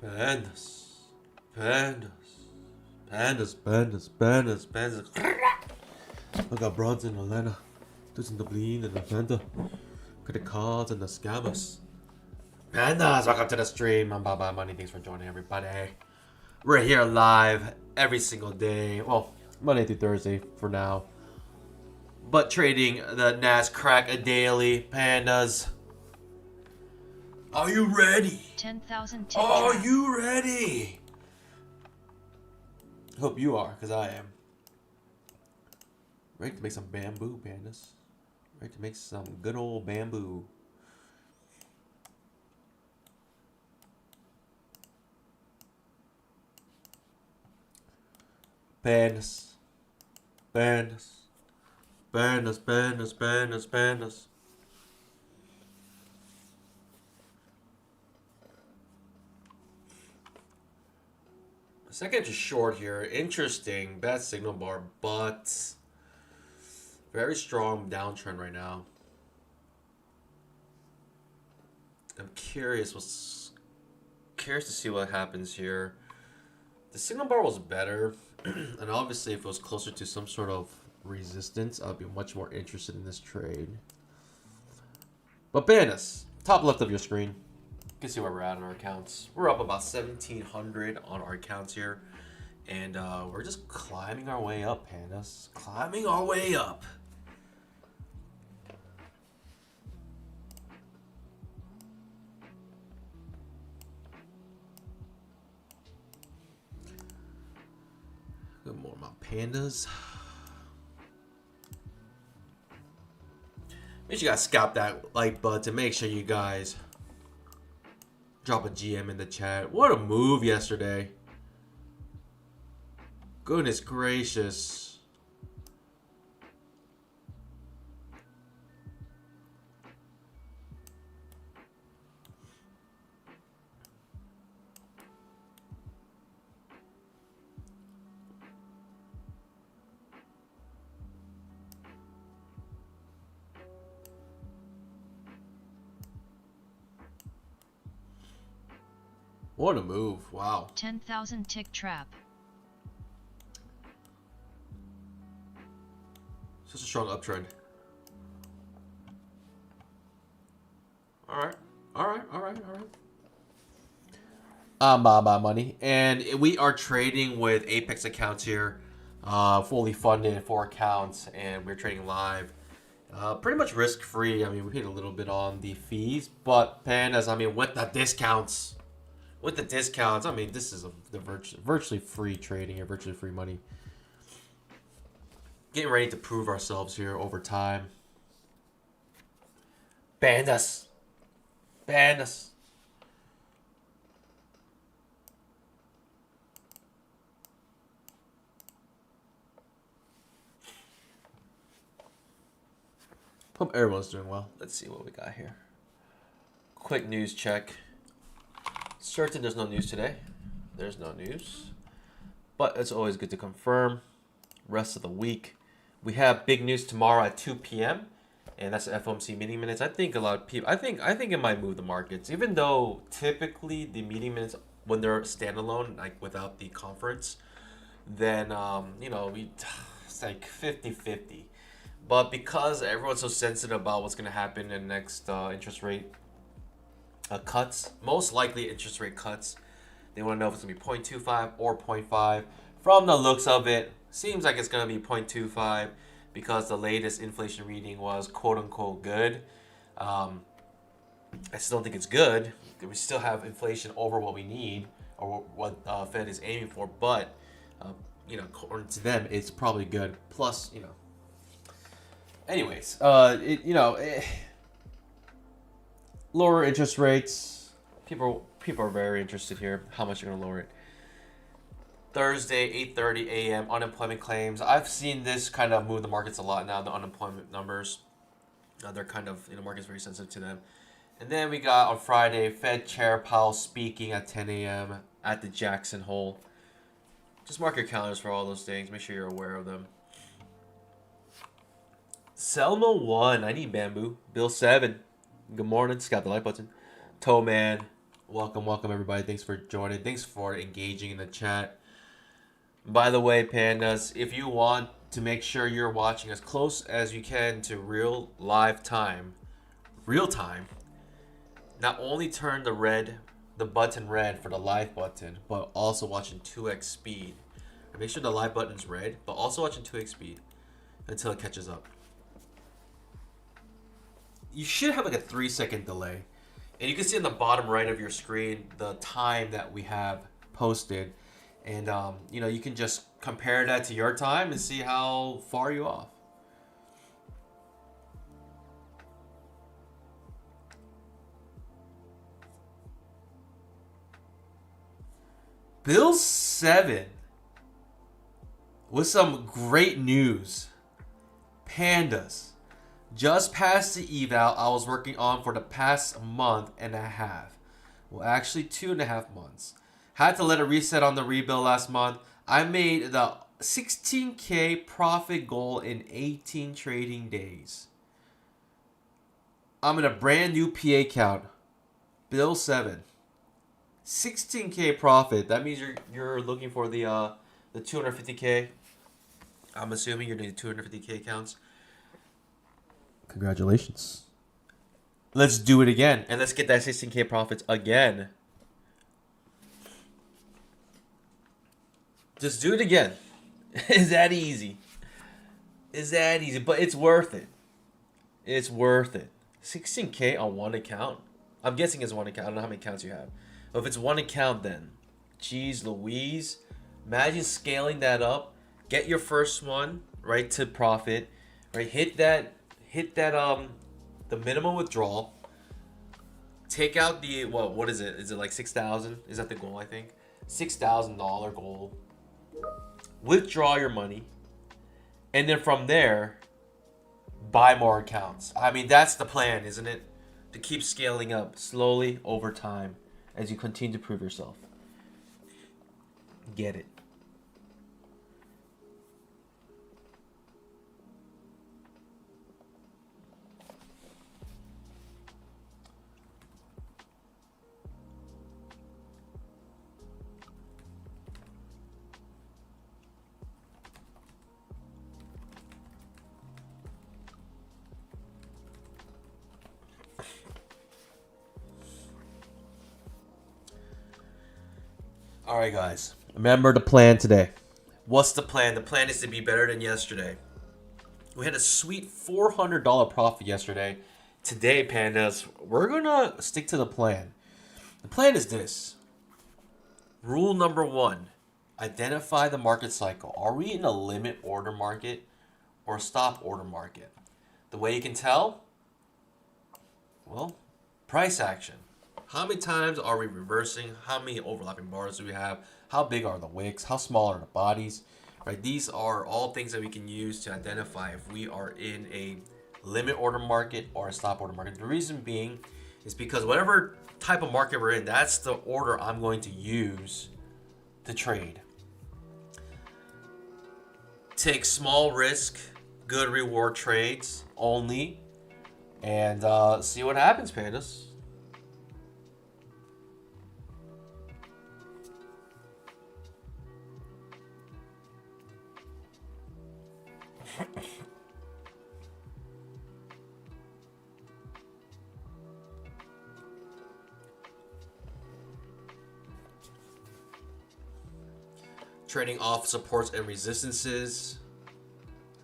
Pandas. Pandas. Pandas, pandas, pandas, pandas. Look at Bronson and Atlanta. Doing the bleed and the panda. Credit cards and the scammers. Pandas, welcome to the stream. I'm Baba Money. Thanks for joining, everybody. We're here live every single day. Well, Monday through Thursday for now. But trading the Nascraq daily. Pandas. Are you ready? 10,000 Are you ready? Hope you are, because I am. Ready to make some bamboo, pandas. Ready to make some good old bamboo. Pandas. Pandas. Pandas, pandas, pandas, pandas. Second to short here. Interesting. Bad signal bar, but very strong downtrend right now. I'm curious to see what happens here. The signal bar was better, and obviously if it was closer to some sort of resistance, I'd be much more interested in this trade. But Banus, top left of your screen. You can see where we're at on our accounts. We're up about 1,700 on our accounts here. And we're just climbing our way up, pandas. Climbing our way up. Good morning, my pandas. Make sure you guys scalp that like button. Make sure you guys drop a GM in the chat. What a move yesterday. Goodness gracious. What a move. Wow. 10,000 tick trap. Such a strong uptrend. Alright. Alright. My money. And we are trading with Apex accounts here. Fully funded, 4 accounts. And we're trading live. Pretty much risk-free. I mean, we paid a little bit on the fees. But, pandas, I mean, with the discounts. I mean, this is the virtually free trading here. Virtually free money. Getting ready to prove ourselves here over time. Pandas. Pandas. Hope everyone's doing well. Let's see what we got here. Quick news check. Certain there's no news today. There's no news. But it's always good to confirm. Rest of the week. We have big news tomorrow at 2 p.m. and that's the FOMC meeting minutes. I think a lot of people. I think it might move the markets, even though typically the meeting minutes when they're standalone, like without the conference, then it's like 50-50. But because everyone's so sensitive about what's gonna happen in the next interest rate cuts, most likely interest rate cuts, they want to know if it's gonna be 0.25 or 0.5. From the looks of it, seems like it's going to be 0.25 because the latest inflation reading was quote-unquote good. I still don't think it's good. We still have inflation over what we need or what Fed is aiming for. But, according to them, it's probably good. Plus, anyways, lower interest rates. People are very interested here. How much you're going to lower it. Thursday, 8:30 a.m. unemployment claims. I've seen this kind of move the markets a lot now, the unemployment numbers. They're kind of, market's very sensitive to them. And then we got on Friday, Fed Chair Powell speaking at 10 a.m. at the Jackson Hole. Just mark your calendars for all those things. Make sure you're aware of them. Selma 1. I need bamboo. Bill 7. Good morning. Scott the like button. Toe Man. Welcome everybody. Thanks for joining. Thanks for engaging in the chat. By the way, pandas, if you want to make sure you're watching as close as you can to real time, not only turn the button red for the live button, but also watching 2x speed. Make sure the live button's red, but also watching 2x speed until it catches up. You should have like a 3-second delay. And you can see on the bottom right of your screen the time that we have posted. And you can just compare that to your time and see how far you're off. Bill 7 with some great news. Pandas. Just passed the eval I was working on for the past month and a half. Well, actually 2.5 months. Had to let it reset on the rebuild last month. I made the 16K profit goal in 18 trading days. I'm in a brand new PA count. Bill 7. 16K profit. That means you're looking for the 250K. I'm assuming you're doing 250K counts. Congratulations. Let's do it again. And let's get that 16K profits again. Just do it again. Is that easy? But it's worth it. It's worth it. 16K on one account. I'm guessing it's one account. I don't know how many accounts you have. But if it's one account, then geez Louise. Imagine scaling that up. Get your first one right to profit. Right, hit that the minimum withdrawal. Take out the what is it? Is it like 6,000? Is that the goal? I think $6,000 goal. Withdraw your money, and then from there, buy more accounts. I mean, that's the plan, isn't it? To keep scaling up slowly over time as you continue to prove yourself. Get it. All right, guys. Remember the plan today. What's the plan? The plan is to be better than yesterday. We had a sweet $400 profit yesterday. Today, pandas, we're going to stick to the plan. The plan is this. Rule number 1. Identify the market cycle. Are we in a limit order market or a stop order market? The way you can tell? Well, price action. How many times are we reversing? How many overlapping bars do we have? How big are the wicks? How small are the bodies? Right? These are all things that we can use to identify if we are in a limit order market or a stop order market. The reason being is because whatever type of market we're in, that's the order I'm going to use to trade. Take small risk, good reward trades only, and see what happens, pandas. Trading off supports and resistances,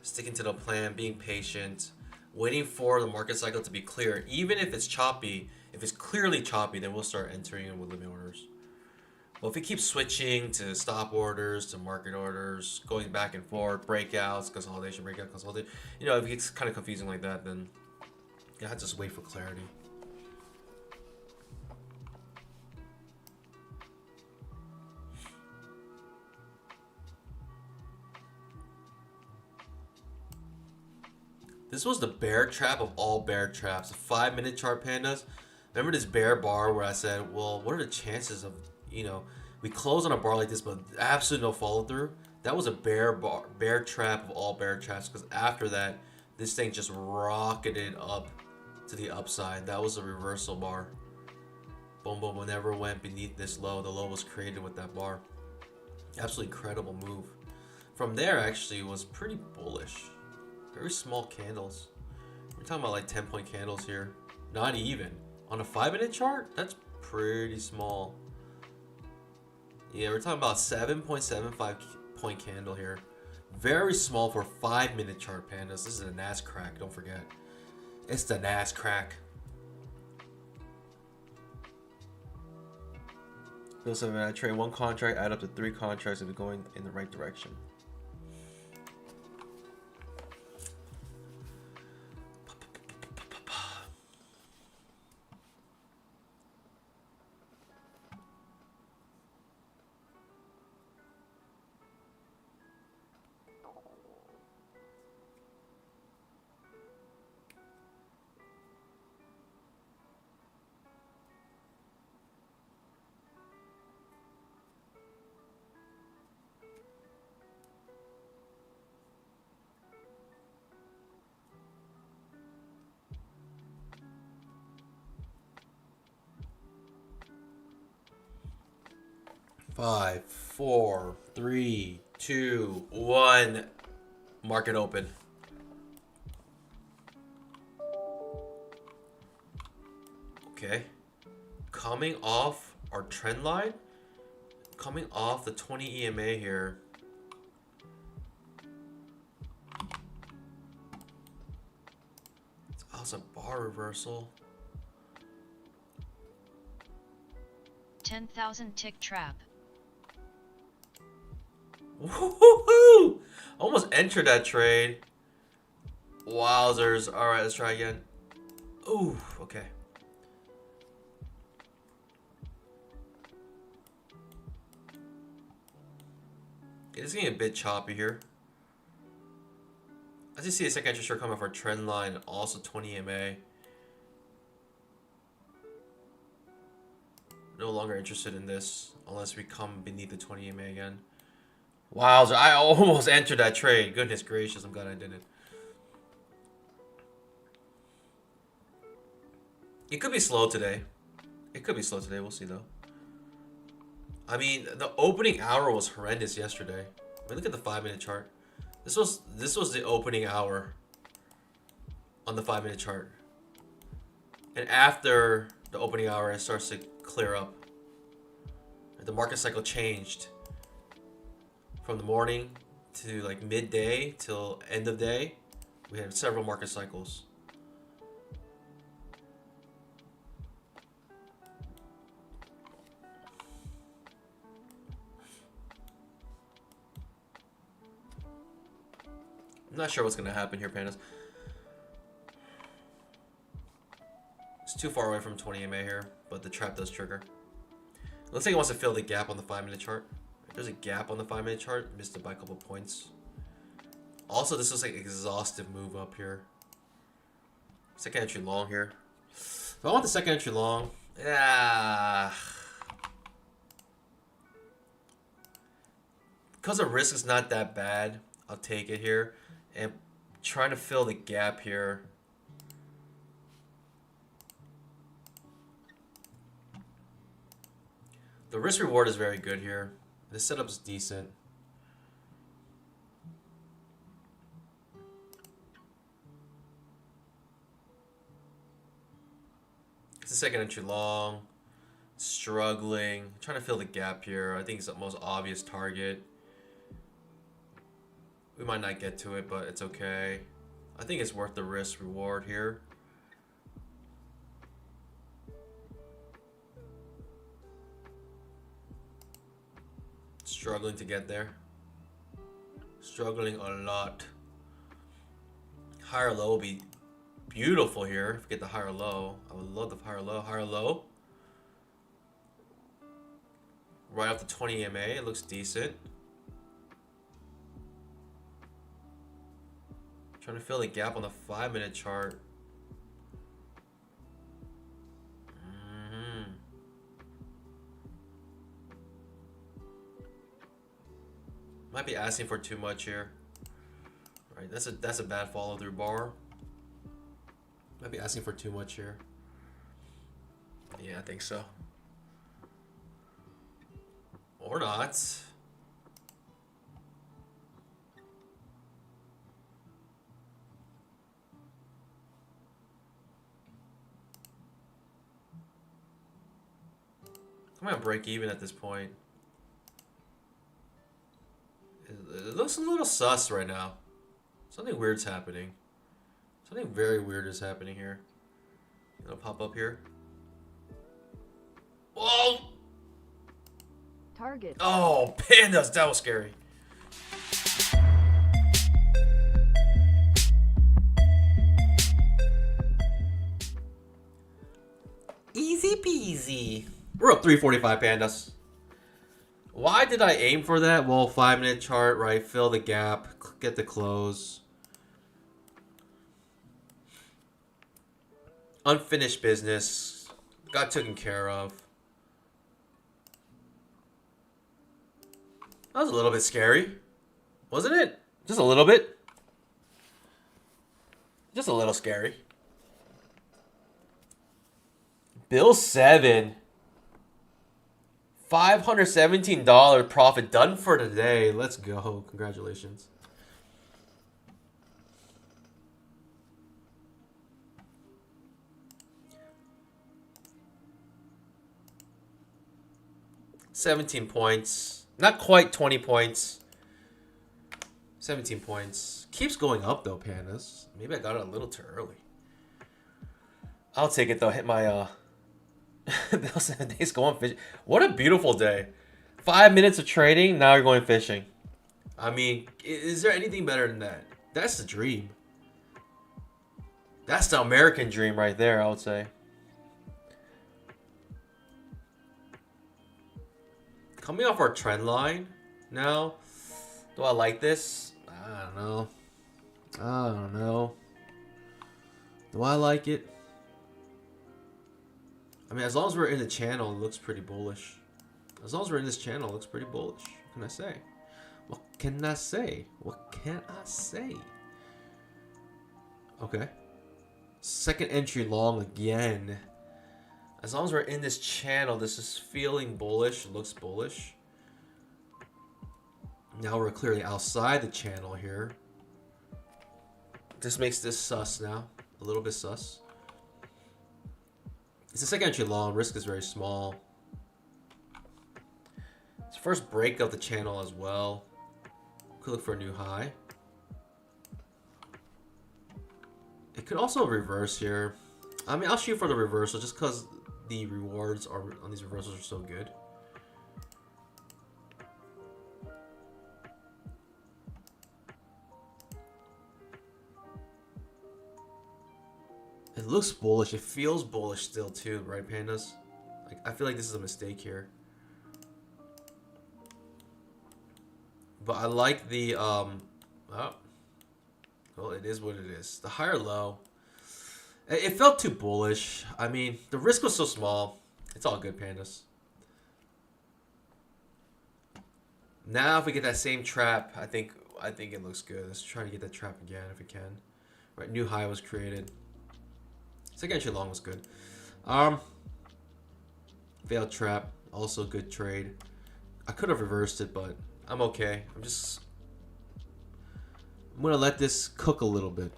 sticking to the plan, being patient, waiting for the market cycle to be clear. Even if it's choppy, if it's clearly choppy, then we'll start entering in with limit orders. Well, if we keep switching to stop orders, to market orders, going back and forth, breakouts, consolidation, breakout, consolidation, if it gets kind of confusing like that, then you have to just wait for clarity. This was the bear trap of all bear traps. The 5-minute chart, pandas. Remember this bear bar where I said, well, what are the chances of, we close on a bar like this, but absolutely no follow through? That was a bear trap of all bear traps, because after that, this thing just rocketed up to the upside. That was a reversal bar. Boom boom never went beneath this low. The low was created with that bar. Absolutely incredible move. From there, actually, was pretty bullish. Very small candles. We're talking about like 10-point candles here. Not even. On a 5-minute chart, that's pretty small. Yeah, we're talking about 7.75 point candle here. Very small for 5-minute chart, pandas. This is a Nascraq, don't forget. It's the Nascraq. Listen, man, I trade one contract, add up to 3 contracts if you're going in the right direction. Five, four, three, two, one. Market open. Okay. Coming off our trend line. Coming off the 20 EMA here. It's also a bar reversal. 10,000 tick trap. Woohoo! Almost entered that trade. Wowzers. Alright, let's try again. Ooh, okay. It's getting a bit choppy here. I just see a second entry short coming off our trend line, also 20 EMA. No longer interested in this unless we come beneath the 20 EMA again. Wowzer, I almost entered that trade. Goodness gracious, I'm glad I didn't. It could be slow today. It could be slow today, we'll see though. I mean, the opening hour was horrendous yesterday. I mean, look at the 5-minute chart. This was the opening hour on the 5-minute chart. And after the opening hour, it starts to clear up. The market cycle changed from the morning to like midday till end of day. We had several market cycles. I'm not sure what's going to happen here, pandas. It's too far away from 20 MA here, but the trap does trigger. Looks like he wants to fill the gap on the 5-minute chart. There's a gap on the 5-minute chart. Missed it by a couple points. Also, this looks like an exhaustive move up here. Second entry long here. If I want the second entry long, yeah. Because the risk is not that bad, I'll take it here. And trying to fill the gap here. The risk reward is very good here. The setup is decent. It's the second entry long. Struggling. Trying to fill the gap here. I think it's the most obvious target. We might not get to it, but it's okay. I think it's worth the risk reward here. Struggling to get there. Struggling a lot. Higher low will be beautiful here. If we get the higher low. I would love the higher low. Higher low. Right off the 20 EMA. It looks decent. Trying to fill the gap on the 5-minute chart. Might be asking for too much here. Right, that's a bad follow through bar. Might be asking for too much here. Yeah, I think so. or not. I'm gonna break even at this point. It looks a little sus right now. Something weird's happening. Something very weird is happening here. It'll pop up here. Whoa! Target. Oh, pandas! That was scary. Easy peasy. We're up 345 pandas. Why did I aim for that? Well, 5-minute chart, right? Fill the gap, get the close. Unfinished business. Got taken care of. That was a little bit scary. Wasn't it? Just a little bit. Just a little scary. Bill 7. $517 profit done for today. Let's go. Congratulations. $17 points. Not quite 20 points. 17 points. Keeps going up though, pandas. Maybe I got it a little too early. I'll take it though. Hit my Bill 7 days going fishing. What a beautiful day. 5 minutes of trading. Now you're going fishing. I mean, is there anything better than that? That's the dream. That's the American dream right there, I would say. Coming off our trend line now. Do I like this? I don't know. I don't know. Do I like it? I mean, as long as we're in the channel, it looks pretty bullish. As long as we're in this channel, it looks pretty bullish. What can I say? What can I say? What can I say? Okay. Second entry long again. As long as we're in this channel, this is feeling bullish. It looks bullish. Now we're clearly outside the channel here. This makes this sus now. A little bit sus. It's a second entry long. Risk is very small. It's first break of the channel as well. Could look for a new high. It could also reverse here. I mean, I'll shoot for the reversal just because the rewards are on these reversals are so good. It looks bullish. It feels bullish still too, right, pandas? Like, I feel like this is a mistake here. But I like the oh, well, it is what it is. The higher low. It felt too bullish. I mean, the risk was so small. It's all good, pandas. Now, if we get that same trap, I think it looks good. Let's try to get that trap again if we can. Right, new high was created. Second entry long was good. Failed trap, also good trade. I could have reversed it, but I'm okay. I'm gonna let this cook a little bit.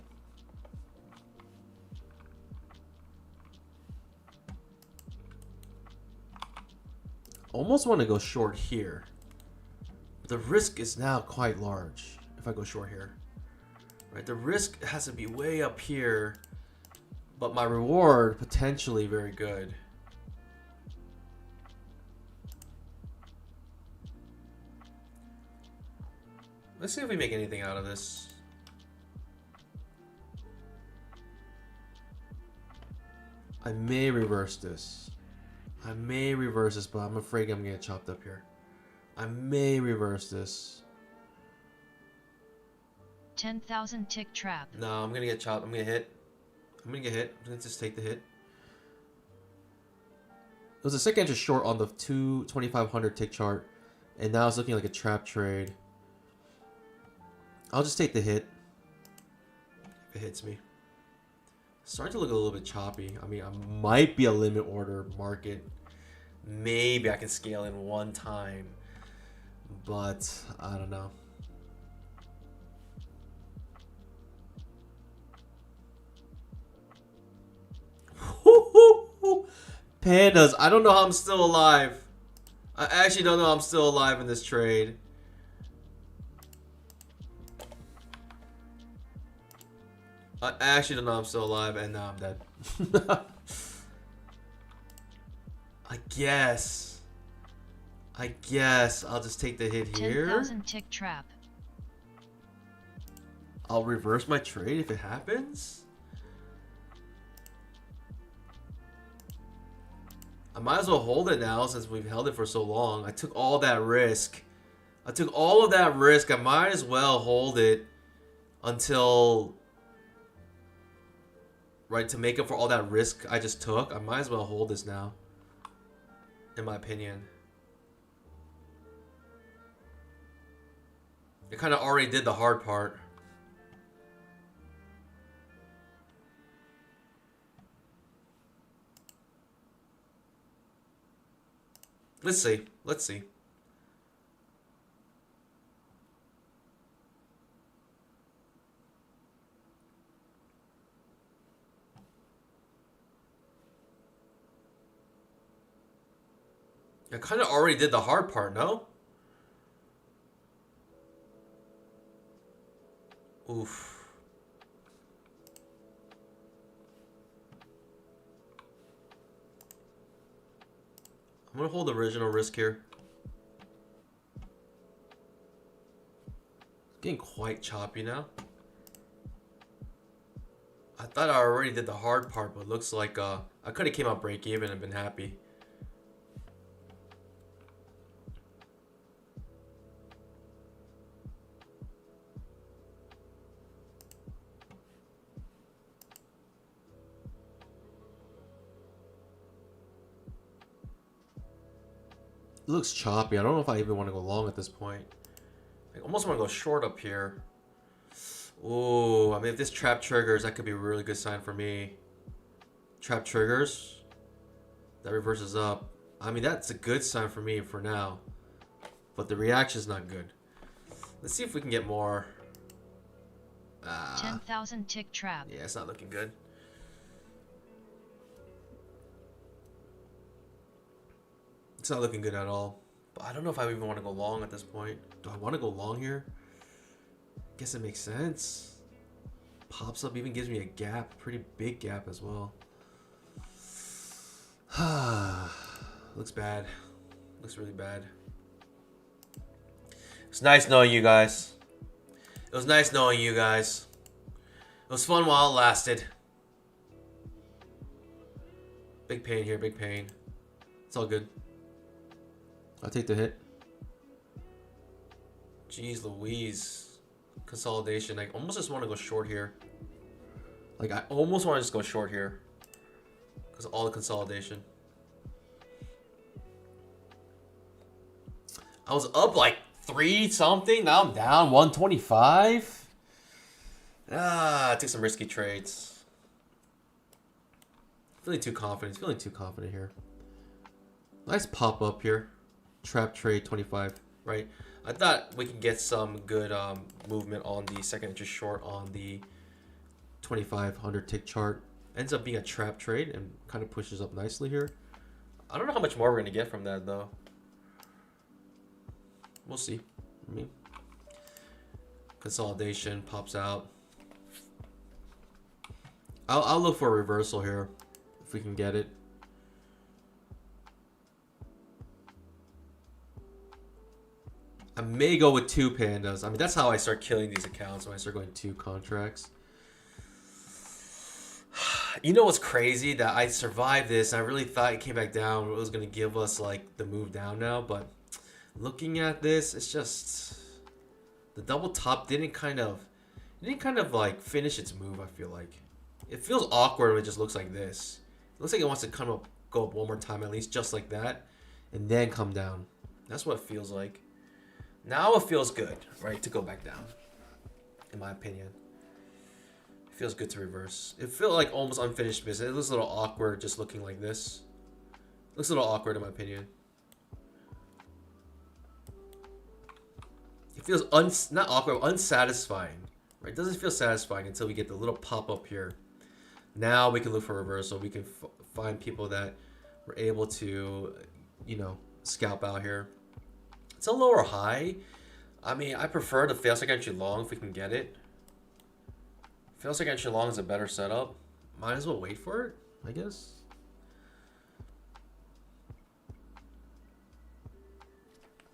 Almost want to go short here. But the risk is now quite large if I go short here. Right, the risk has to be way up here, but my reward potentially very good. Let's see if we make anything out of this. I may reverse this. I may reverse this, but I'm afraid I'm gonna get chopped up here. I may reverse this. 10,000 tick trap. No, I'm gonna get chopped. I'm gonna hit. I'm gonna get hit. I'm gonna just take the hit. It was a second entry short on the 2500 tick chart, and now it's looking like a trap trade. I'll just take the hit. If it hits me. Starting to look a little bit choppy. I mean, I might be a limit order market. Maybe I can scale in one time. but I don't know. Pandas, I don't know how I'm still alive. I actually don't know how I'm still alive in this trade. I actually don't know how I'm still alive, and now I'm dead. I guess I'll just take the hit here. 10,000 tick trap. I'll reverse my trade if it happens. I might as well hold it now since we've held it for so long. I took all that risk. I might as well hold it until... Right, to make up for all that risk I just took. I might as well hold this now. In my opinion. It kind of already did the hard part. Let's see. Let's see. I kind of already did the hard part, no? Oof. I'm gonna hold the original risk here. It's getting quite choppy now. I thought I already did the hard part, but it looks like I could have came out break even and been happy. It looks choppy. I don't know if I even want to go long at this point. I almost want to go short up here. Oh, I mean, if this trap triggers, that could be a really good sign for me. Trap triggers. That reverses up. I mean, that's a good sign for me for now. But the reaction's not good. Let's see if we can get more. 10,000 tick trap. Yeah, it's not looking good. It's not looking good at all. But I don't know if I even want to go long at this point. Do I want to go long here? Guess it makes sense. Pops up, even gives me a gap. Pretty big gap as well. Looks bad. Looks really bad. It's nice knowing you guys. It was nice knowing you guys. It was fun while it lasted. Big pain here, big pain. It's all good. I'll take the hit. Jeez Louise. Consolidation. I almost just want to go short here. Like, I almost want to just go short here. Because of all the consolidation. I was up like 3 something. Now I'm down 125. I took some risky trades. Feeling too confident. Feeling too confident here. Nice pop up here. Trap trade 25, right? I thought we could get some good movement on the second interest short on the 2500 tick chart. Ends up being a trap trade and kind of pushes up nicely here. I don't know how much more we're going to get from that though. We'll see. I mean, consolidation pops out. I'll look for a reversal here if we can get it. I may go with 2 pandas. I mean, that's how I start killing these accounts, when I start going 2 contracts. You know what's crazy? That I survived this. I really thought it came back down. It was going to give us, like, the move down now. But looking at this, it's just... The double top didn't kind of, like, finish its move, I feel like. It feels awkward when it just looks like this. It looks like it wants to kind of go up one more time, at least, just like that. And then come down. That's what it feels like. Now it feels good, right, to go back down, in my opinion. It feels good to reverse. It feels like almost unfinished business. It looks a little awkward just looking like this. It looks a little awkward in my opinion. feels not awkward, unsatisfying. Right? It doesn't feel satisfying until we get the little pop up here. Now we can look for reversal. We can find people that were able to, you know, scalp out here. It's a lower high. I mean, I prefer the failsafe entry long if we can get it. Failsafe entry long is a better setup. Might as well wait for it, I guess.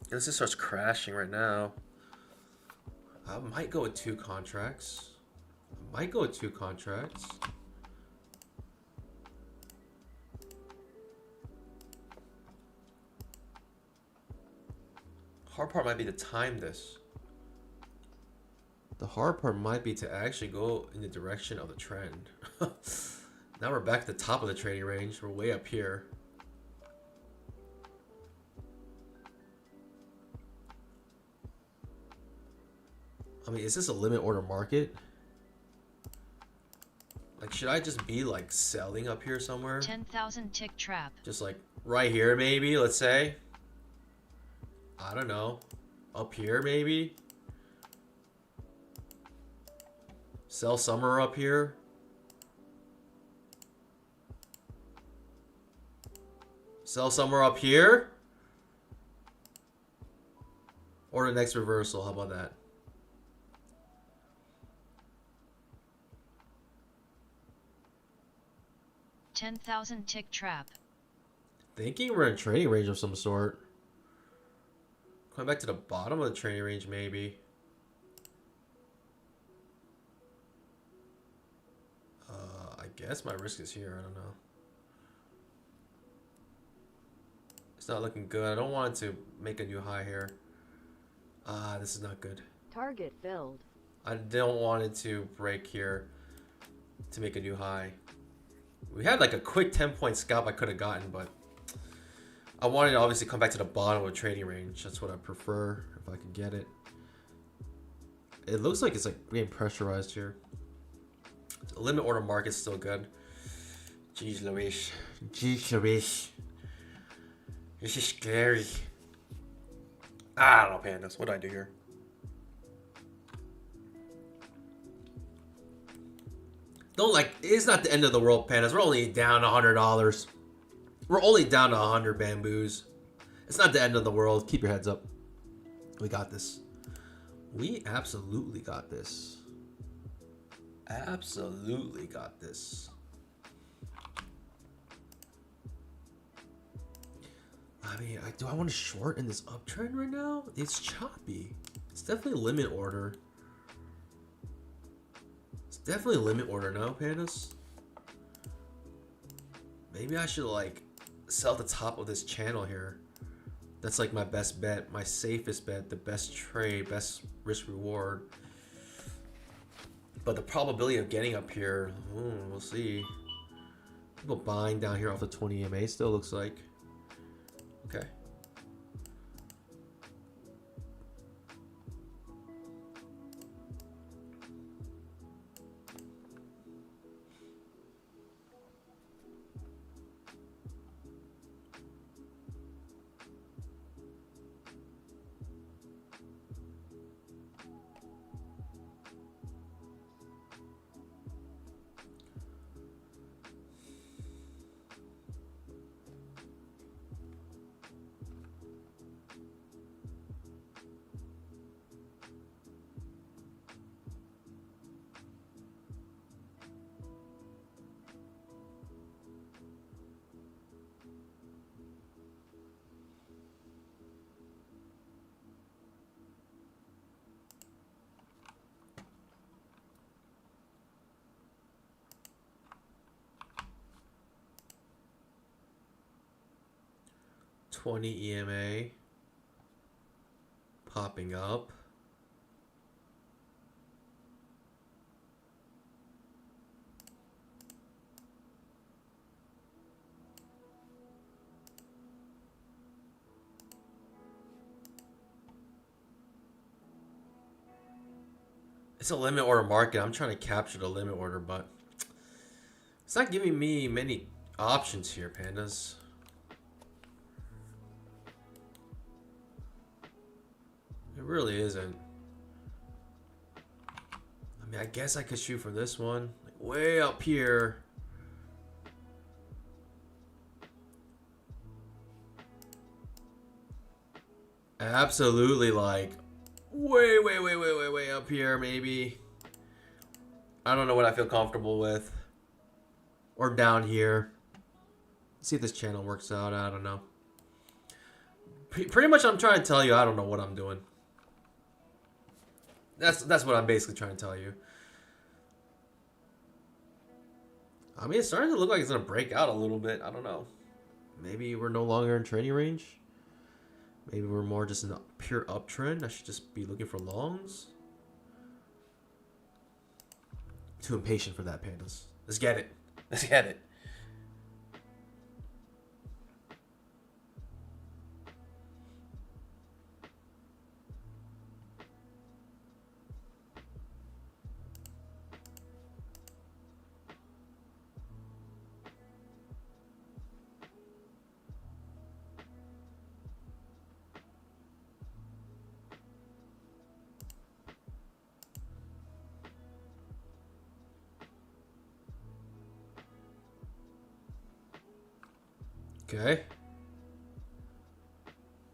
This just starts crashing right now. I might go with 2 contracts. Hard part might be to time this. The hard part might be to actually go in the direction of the trend. Now we're back at the top of the trading range. We're way up here. I mean, is this a limit order market? Like, should I just be like selling up here somewhere? 10,000 tick trap. Just like right here, maybe, let's say. I don't know. Up here, maybe. Sell somewhere up here. Sell somewhere up here. Or the next reversal. How about that? $10,000 tick trap. Thinking we're in trading range of some sort. Coming back to the bottom of the trading range, maybe. I guess my risk is here. I don't know. It's not looking good. I don't want it to make a new high here. This is not good. Target filled. I don't want it to break here to make a new high. We had like a quick 10-point scalp I could have gotten, but I wanted to obviously come back to the bottom of the trading range. That's what I prefer if I could get it. It looks like it's like being pressurized here. The limit order market's still good. Jeez Louise. Jeez Louise. This is scary. I don't know, pandas. What do I do here? Don't like, it's not the end of the world, pandas. We're only down $100. We're only down to 100 bamboos. It's not the end of the world. Keep your heads up. We got this. We absolutely got this. Absolutely got this. I mean, do I want to short in this uptrend right now? It's choppy. It's definitely a limit order. It's definitely a limit order now, pandas. Maybe I should like sell the top of this channel here. That's like my best bet, my safest bet, the best trade, best risk reward. But the probability of getting up here, we'll see. People buying down here off the 20 EMA still looks like. Okay. $20 EMA popping up. It's a limit order market. I'm trying to capture the limit order, but it's not giving me many options here, pandas. It really isn't. I mean, I guess I could shoot for this one. Like way up here. Absolutely, like way up here, maybe. I don't know what I feel comfortable with. Or down here. Let's see if this channel works out. I don't know. Pretty much I'm trying to tell you I don't know what I'm doing. That's what I'm basically trying to tell you. I mean, it's starting to look like it's going to break out a little bit. I don't know. Maybe we're no longer in trading range. Maybe we're more just in a pure uptrend. I should just be looking for longs. Too impatient for that, pandas. Let's get it. Let's get it. Okay.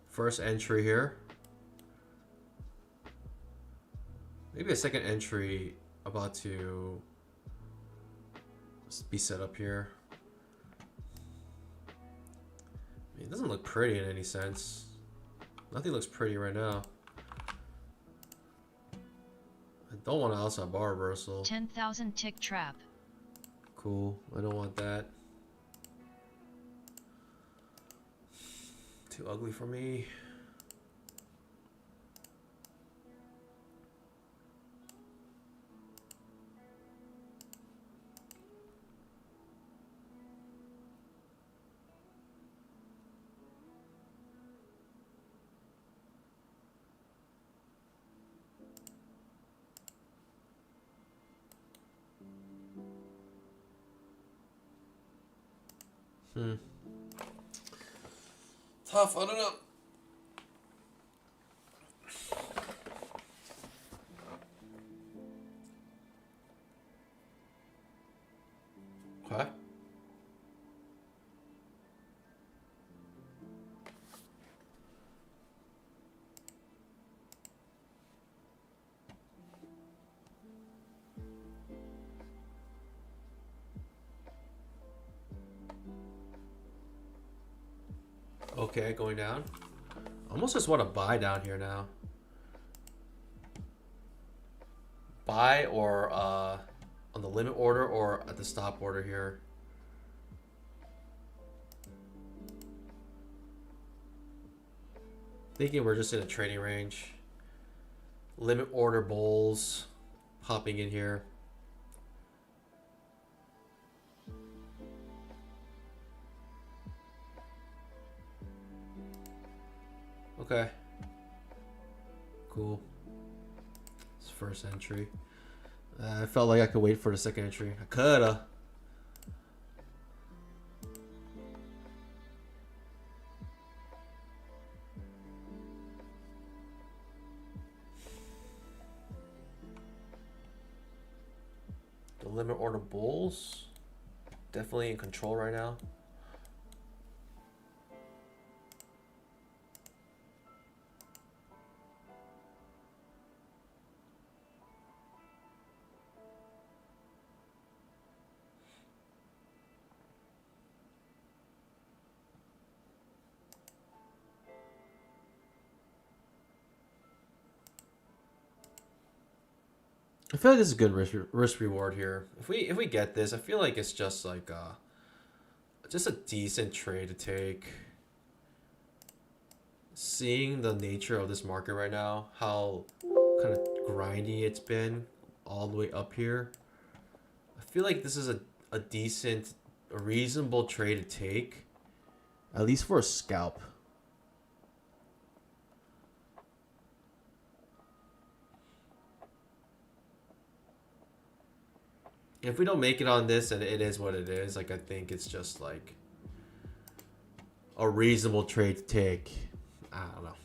First entry here. Maybe a second entry about to be set up here. I mean, it doesn't look pretty in any sense. Nothing looks pretty right now. I don't want an outside bar reversal. 10,000 tick trap. Cool. I don't want that. Too ugly for me. Tough, I don't know. Okay. Okay, going down. Almost just want to buy down here now. Buy or on the limit order or at the stop order here. Thinking we're just in a trading range. Limit order bulls popping in here. Okay. Cool. It's first entry. I felt like I could wait for the second entry. I coulda. The limit order bulls. Definitely in control right now. I feel like this is a good risk reward here. If we get this, I feel like it's just like just a decent trade to take. Seeing the nature of this market right now, how kind of grindy it's been all the way up here, I feel like this is a decent, a reasonable trade to take, at least for a scalp. If we don't make it on this, and it is what it is, like I think it's just like a reasonable trade to take. I don't know.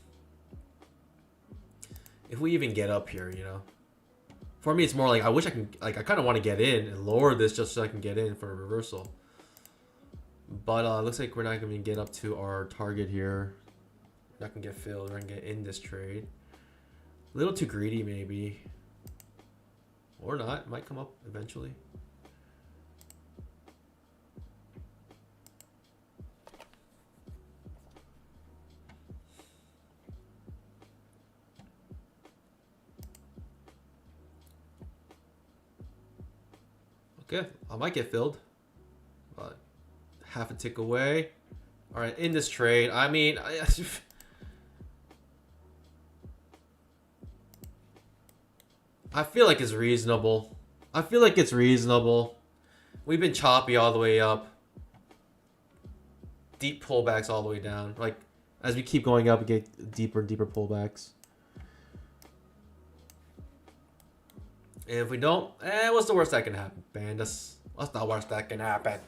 If we even get up here, you know. For me, it's more like I wish I can, like I kind of want to get in and lower this just so I can get in for a reversal. But looks like we're not going to get up to our target here. We're not going to get filled. We're going to get in this trade. A little too greedy maybe. Or not. Might come up eventually. Okay, I might get filled. Half a tick away. All right, in this trade. I mean, I feel like it's reasonable. I feel like it's reasonable. We've been choppy all the way up. Deep pullbacks all the way down. Like, as we keep going up, we get deeper and deeper pullbacks. And if we don't, what's the worst that can happen, Bandus? What's the worst that can happen?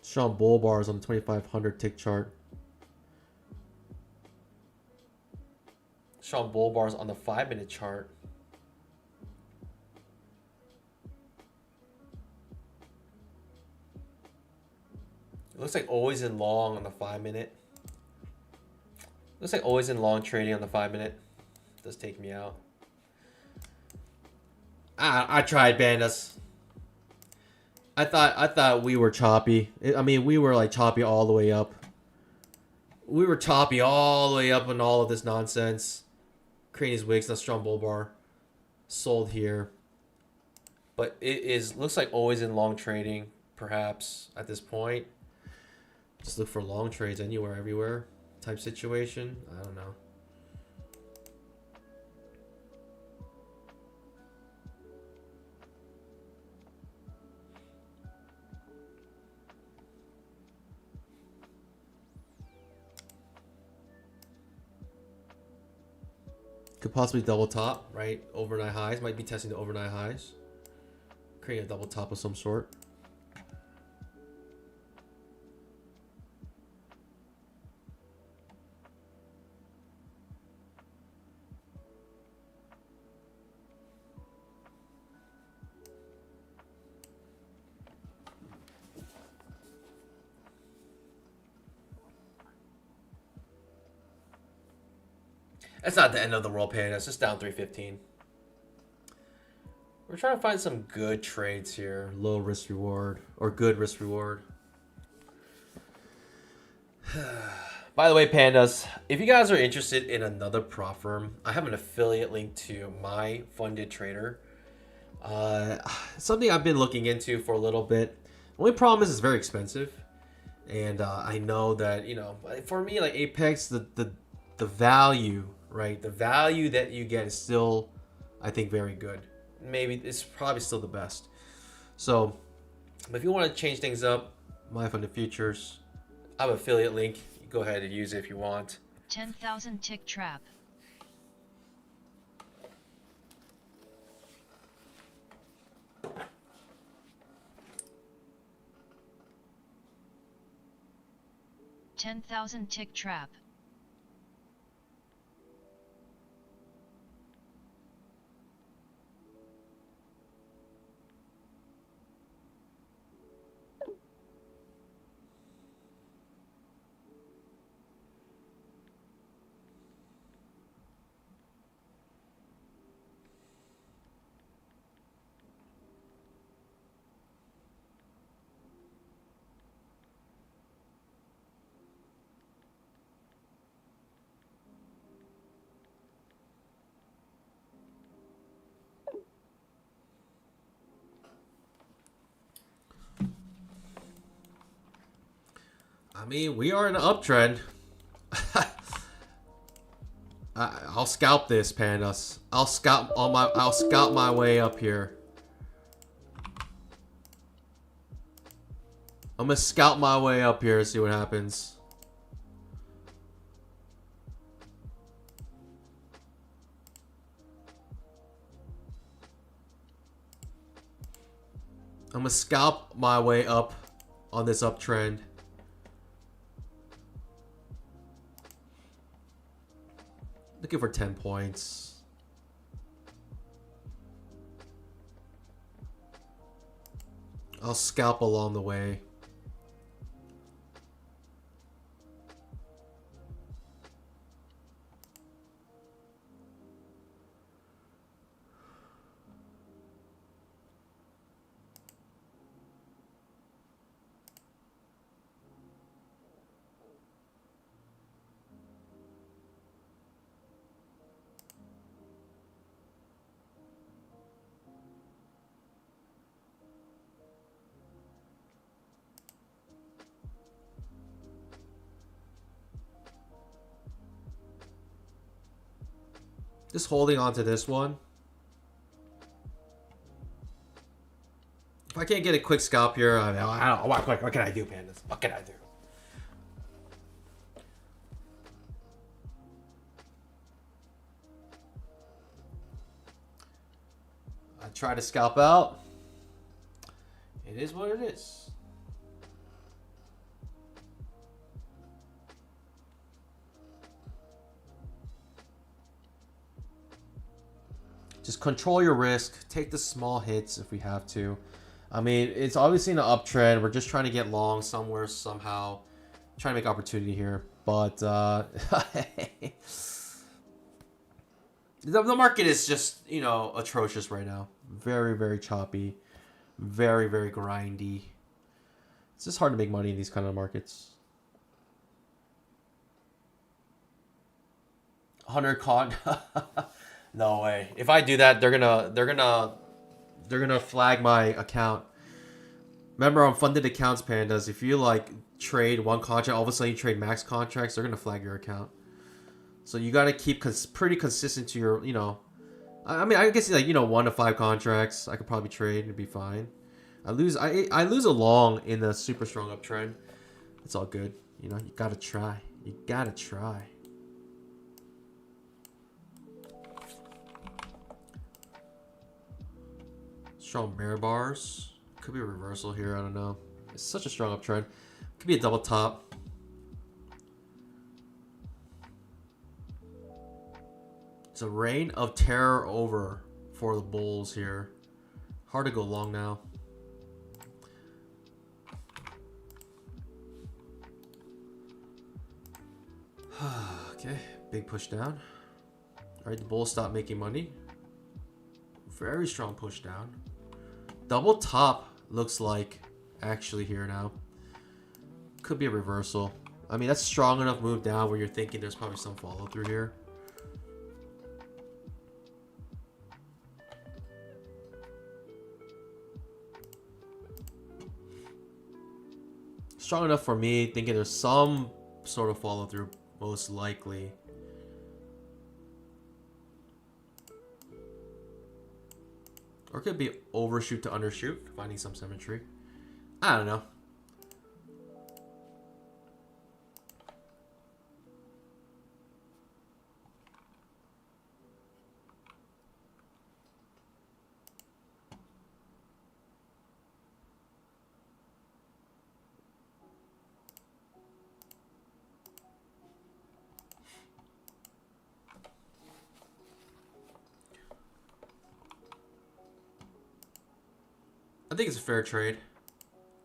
Showing bull bars on the 2500 tick chart. Showing bull bars on the 5-minute chart. It looks like always in long on the 5-minute. Looks like always in long trading on the 5-minute. Does take me out. I tried, Bandus. I thought we were choppy. I mean, we were like choppy all the way up. We were choppy all the way up on all of this nonsense. Creating these wicks, that strong bull bar. Sold here. But it looks like always in long trading, perhaps, at this point. Just look for long trades anywhere, everywhere type situation. I don't know. Could possibly double top, right? Overnight highs. Might be testing the overnight highs. Creating a double top of some sort. That's not the end of the world, Pan. It's just down 315. We're trying to find some good trades here. Low risk reward. Or good risk reward. By the way, Pandas, if you guys are interested in another prop firm, I have an affiliate link to My Funded Trader. Something I've been looking into for a little bit. The only problem is it's very expensive. And I know that, you know, for me, like Apex, the value, right? The value that you get is still, I think, very good. Maybe it's probably still the best. So, but if you want to change things up, My Funded Futures, I have an affiliate link. You go ahead and use it if you want. 10,000 tick trap. $10,000 tick trap. I mean, we are in an uptrend. I'll scalp this, Pandas. I'll scalp my way up here. I'm gonna scalp my way up here and see what happens. I'm gonna scalp my way up on this uptrend. Looking for 10 points. I'll scalp along the way. Just holding on to this one. If I can't get a quick scalp here, I don't know. What can I do, man? What can I do? I try to scalp out. It is what it is. Just control your risk. Take the small hits if we have to. I mean, it's obviously an uptrend. We're just trying to get long somewhere, somehow. Trying to make opportunity here. But the market is just, you know, atrocious right now. Very, very choppy. Very, very grindy. It's just hard to make money in these kind of markets. 100 con. No way. If I do that, they're gonna flag my account. Remember, on funded accounts, pandas. If you like trade one contract, all of a sudden you trade max contracts, they're gonna flag your account. So you gotta keep pretty consistent to your, you know. I mean, I guess like, you know, 1 to 5 contracts, I could probably trade and be fine. I lose a long in the super strong uptrend. It's all good. You know, you gotta try. You gotta try. Strong bear bars. Could be a reversal here. I don't know. It's such a strong uptrend. Could be a double top. It's a reign of terror over for the bulls here. Hard to go long now. Okay, big push down. All right, the bulls stop making money. Very strong push down. Double top looks like actually here now. Could be a reversal. I mean, that's strong enough move down where you're thinking there's probably some follow through here. Strong enough for me, thinking there's some sort of follow through, most likely. Or it could be overshoot to undershoot, finding some symmetry. I don't know. I think it's a fair trade.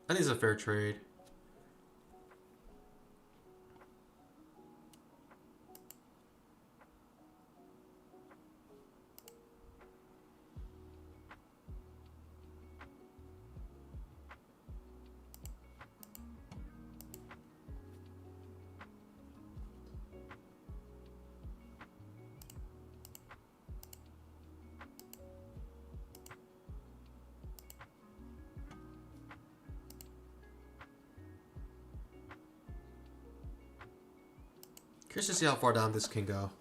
I think it's a fair trade. Curious to see how far down this can go.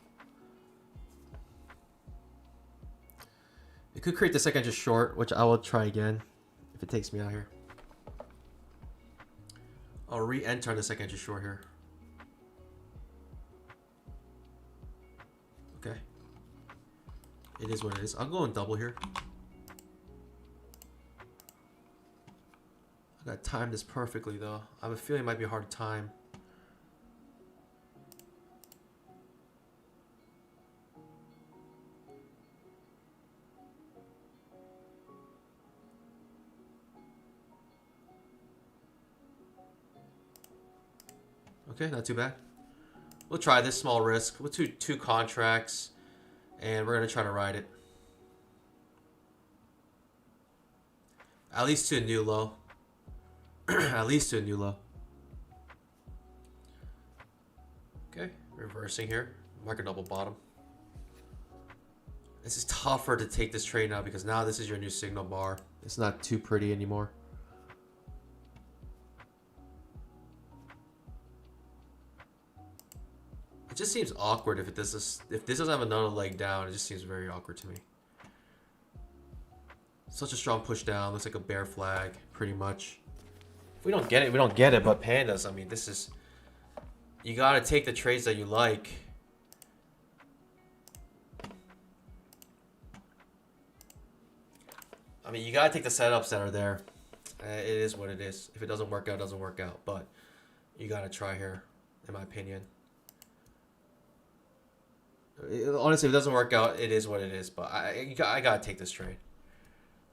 It could create the second just short, which I will try again if it takes me out here. I'll re-enter the second just short here. Okay. It is what it is. I'll go and double here. I gotta time this perfectly though. I have a feeling it might be hard to time. Okay, not too bad. We'll try this small risk. We'll do two contracts, and we're gonna try to ride it. At least to a new low. At least to a new low. Okay, reversing here. Market double bottom. This is tougher to take this trade now because now this is your new signal bar. It's not too pretty anymore. It just seems awkward if this doesn't have another leg down. It just seems very awkward to me. Such a strong push down. Looks like a bear flag, pretty much. If we don't get it, we don't get it. But pandas, I mean, this is... You gotta take the trades that you like. I mean, you gotta take the setups that are there. It is what it is. If it doesn't work out, it doesn't work out. But you gotta try here, in my opinion. Honestly, if it doesn't work out, it is what it is. But I gotta take this trade.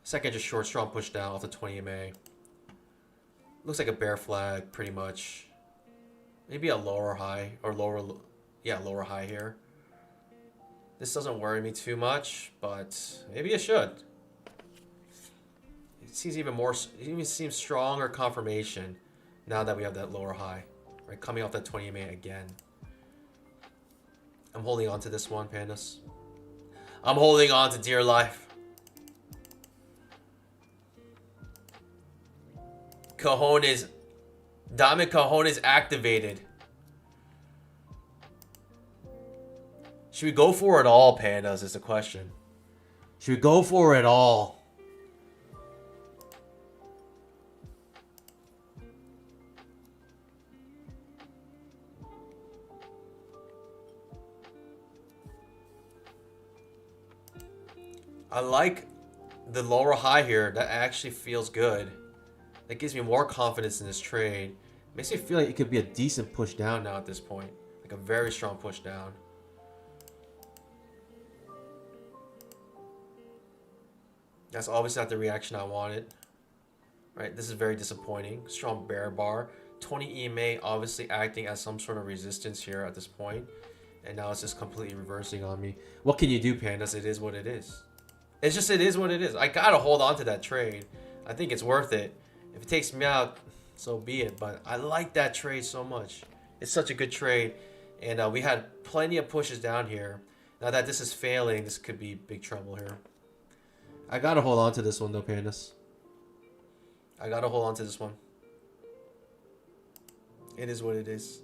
Second, just short, strong push down off the 20 MA. Looks like a bear flag, pretty much. Maybe a lower high or lower high here. This doesn't worry me too much, but maybe it should. It seems it even seems stronger confirmation now that we have that lower high, right? Coming off that 20 MA again. I'm holding on to this one, pandas. I'm holding on to dear life. Cojones. Diamond Cojones activated. Should we go for it all, pandas, is the question. Should we go for it all? I like the lower high here. That actually feels good. That gives me more confidence in this trade. Makes me feel like it could be a decent push down now at this point. Like a very strong push down. That's obviously not the reaction I wanted. Right, this is very disappointing. Strong bear bar. 20 EMA obviously acting as some sort of resistance here at this point. And now it's just completely reversing on me. What can you do, pandas? It is what it is. It's just, it is what it is. I gotta hold on to that trade. I think it's worth it. If it takes me out, so be it. But I like that trade so much. It's such a good trade. And we had plenty of pushes down here. Now that this is failing, this could be big trouble here. I gotta hold on to this one though, pandas. I gotta hold on to this one. It is what it is.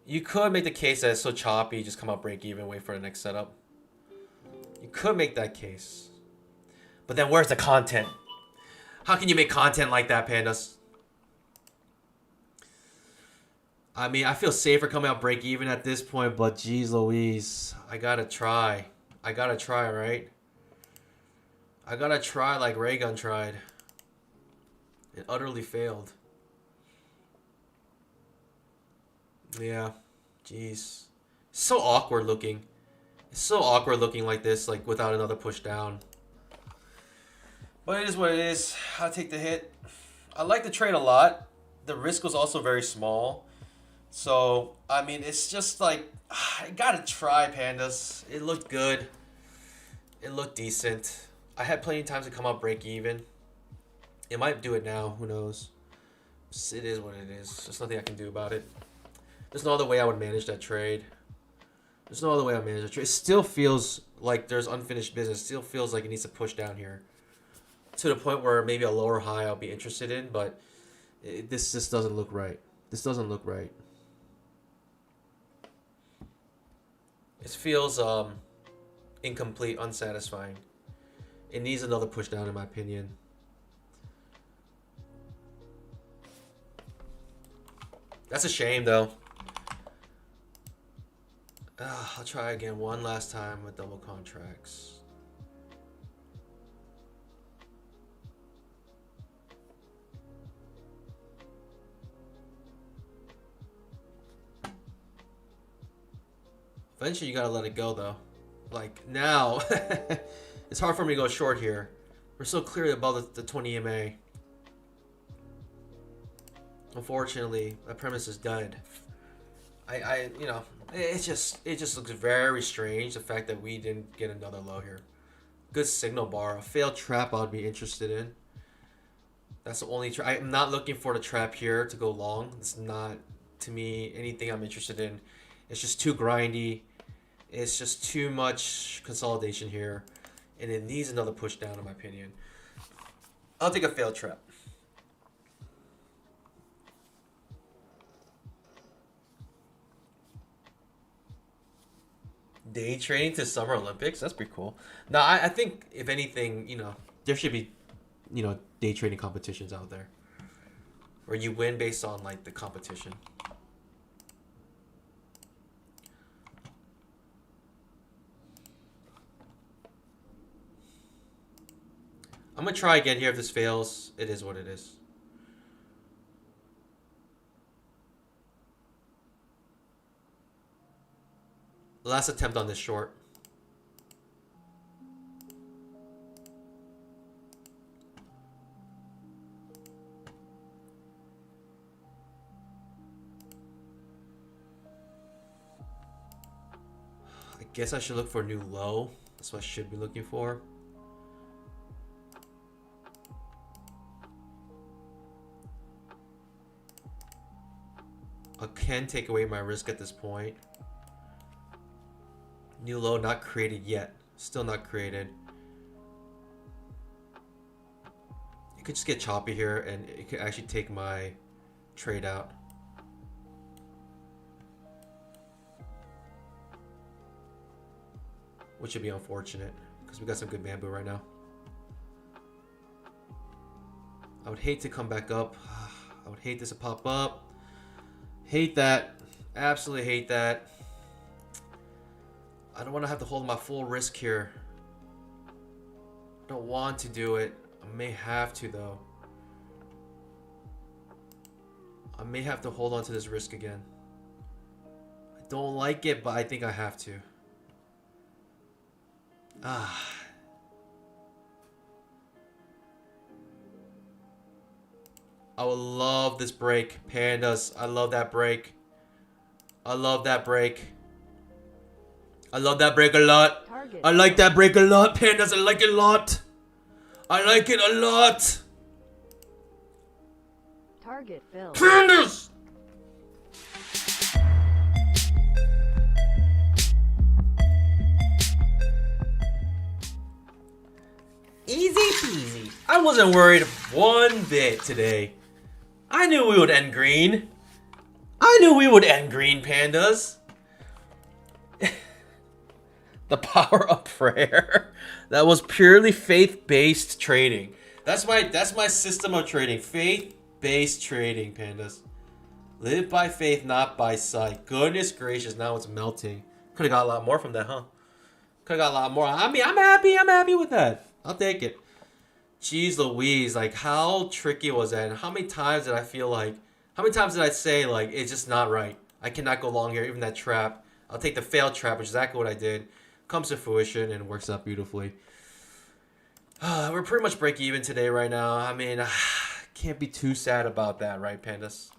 You could make the case that it's so choppy, just come out break even, wait for the next setup. You could make that case. But then where's the content? How can you make content like that, pandas? I mean, I feel safer coming out break even at this point, but geez Louise. I gotta try. I gotta try, right? I gotta try like Raygun tried. It utterly failed. Yeah. Jeez. So awkward looking. It's so awkward looking like this, like without another push down. But it is what it is. I'll take the hit. I like the trade a lot. The risk was also very small. So, I mean, it's just like, I gotta try, pandas. It looked good. It looked decent. I had plenty of times to come out break even. It might do it now. Who knows? It is what it is. There's nothing I can do about it. There's no other way I would manage that trade. There's no other way I would manage that trade. It still feels like there's unfinished business. It still feels like it needs to push down here. To the point where maybe a lower high I'll be interested in. But this just doesn't look right. This doesn't look right. It feels incomplete, unsatisfying. It needs another push down in my opinion. That's a shame though. I'll try again one last time with double contracts. Eventually, you gotta let it go, though. Like, now, it's hard for me to go short here. We're so clearly above the 20 EMA. Unfortunately, that premise is dead. You know, it just looks very strange, the fact that we didn't get another low here. Good signal bar. A failed trap I'd be interested in. That's the only trap. I'm not looking for the trap here to go long. It's not, to me, anything I'm interested in. It's just too grindy. It's just too much consolidation here. And it needs another push down, in my opinion. I'll take a failed trap. Day trading to Summer Olympics? That's pretty cool. Now, I think, if anything, you know, there should be, you know, day trading competitions out there. Where you win based on, like, the competition. I'm going to try again here. If this fails, it is what it is. Last attempt on this short. I guess I should look for a new low. That's what I should be looking for. I can take away my risk at this point. New low not created yet. Still not created. It could just get choppy here and it could actually take my trade out. Which would be unfortunate because we got some good bamboo right now. I would hate to come back up. I would hate this to pop up. Hate that. Absolutely hate that. I don't want to have to hold my full risk here. I don't want to do it. I may have to, though. I may have to hold on to this risk again. I don't like it, but I think I have to. Ah. I would love this break. Pandas. I love that break. I love that break. I love that break a lot. Target. I like that break a lot. Pandas, I like it a lot. I like it a lot. Target filled. Pandas! Easy peasy. I wasn't worried one bit today. I knew we would end green. I knew we would end green, pandas. The power of prayer. That was purely faith-based trading. That's my system of trading. Faith-based trading, pandas. Live by faith, not by sight. Goodness gracious, now it's melting. Could have got a lot more from that, huh? Could have got a lot more. I mean, I'm happy with that. I'll take it. Jeez Louise, like, how tricky was that? And how many times did I feel like, how many times did I say, like, it's just not right? I cannot go long here, even that trap. I'll take the failed trap, which is exactly what I did. Comes to fruition and works out beautifully. We're pretty much break even today right now. I mean, can't be too sad about that, right, pandas?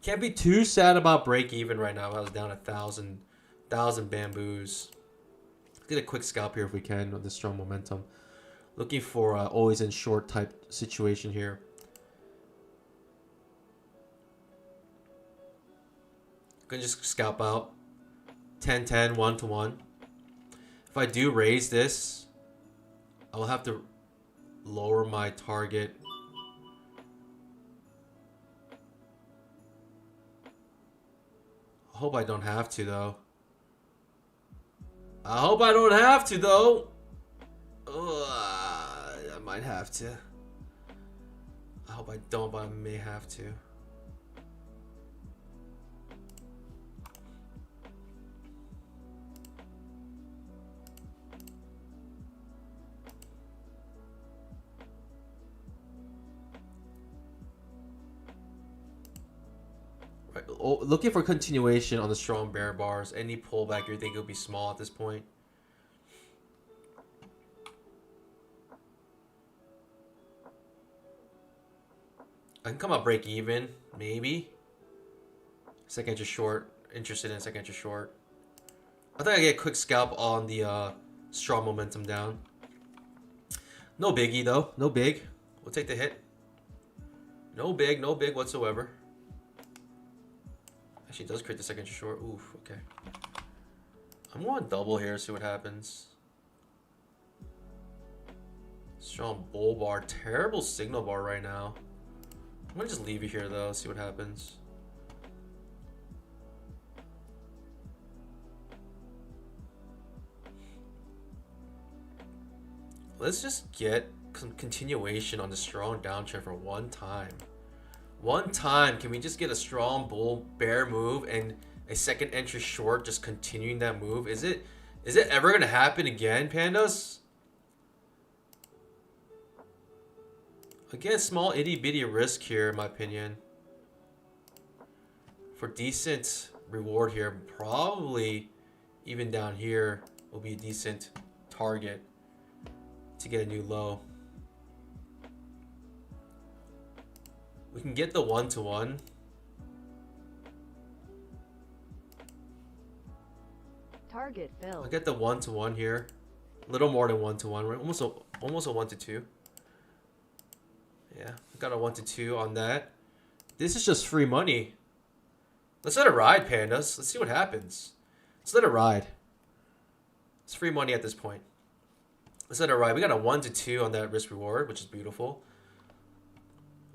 Can't be too sad about break even right now. I was down 1,000 bamboos. Get a quick scalp here if we can with this strong momentum. Looking for always in short type situation here. Gonna just scalp out. 10-10, 1-1. If I do raise this, I will have to lower my target. I hope I don't have to, though. I hope I don't have to, though. I might have to. I hope I don't, but I may have to. Right. looking for continuation on the strong bear bars. Any pullback you think will be small at this point. I can come out break even, maybe. Second entry short. Interested in second entry short. I think I get a quick scalp on the strong momentum down. No biggie though. No big. We'll take the hit. No big whatsoever. Actually, it does create the second entry short. Oof, okay. I'm going double here, see what happens. Strong bull bar. Terrible signal bar right now. I'm gonna just leave it here though, see what happens. Let's just get some continuation on the strong downtrend for one time. One time, can we just get a strong bull bear move and a second entry short just continuing that move? Is it ever gonna happen again, pandas? Again, small itty bitty risk here in my opinion. For decent reward here, probably even down here will be a decent target to get a new low. We can get the 1-to-1. Target filled. I'll get the 1-to-1 here. A little more than 1-to-1. We're almost a 1-to-2. Yeah, I got a 1-to-2 on that. This is just free money. Let's let it ride, pandas. Let's see what happens. Let's let it ride. It's free money at this point. Let's let it ride. We got a 1-to-2 on that risk reward, which is beautiful.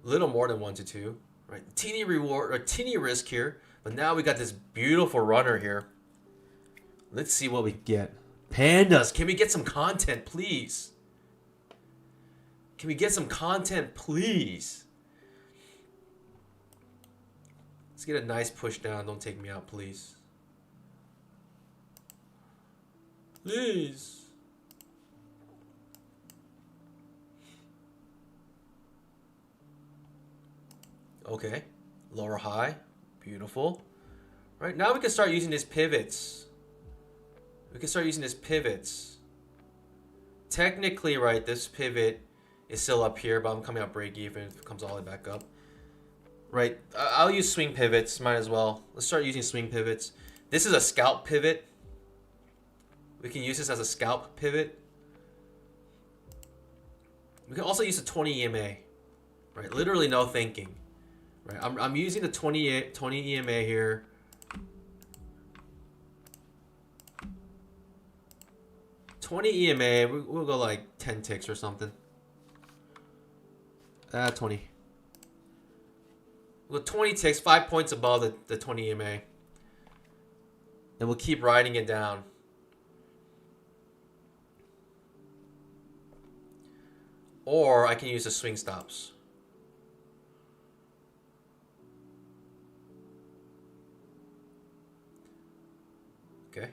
A little more than 1-to-2, right? Teeny reward or teeny risk here, but now we got this beautiful runner here. Let's see what we get. Pandas, can we get some content, please? Can we get some content, please? Let's get a nice push down. Don't take me out, please. Please. Okay, lower high, beautiful. Right, now we can start using these pivots. Technically, right, this pivot is still up here, but I'm coming out break even if it comes all the way back up. Right, I'll use swing pivots, might as well. Let's start using swing pivots. This is a scalp pivot. We can use this as a scalp pivot. We can also use the 20 EMA, right? Literally no thinking. Right, I'm using the 20 EMA here. We'll go like 10 ticks or something. 20. We'll go 20 ticks, 5 points above the 20 EMA. And we'll keep riding it down. Or I can use the swing stops. Okay.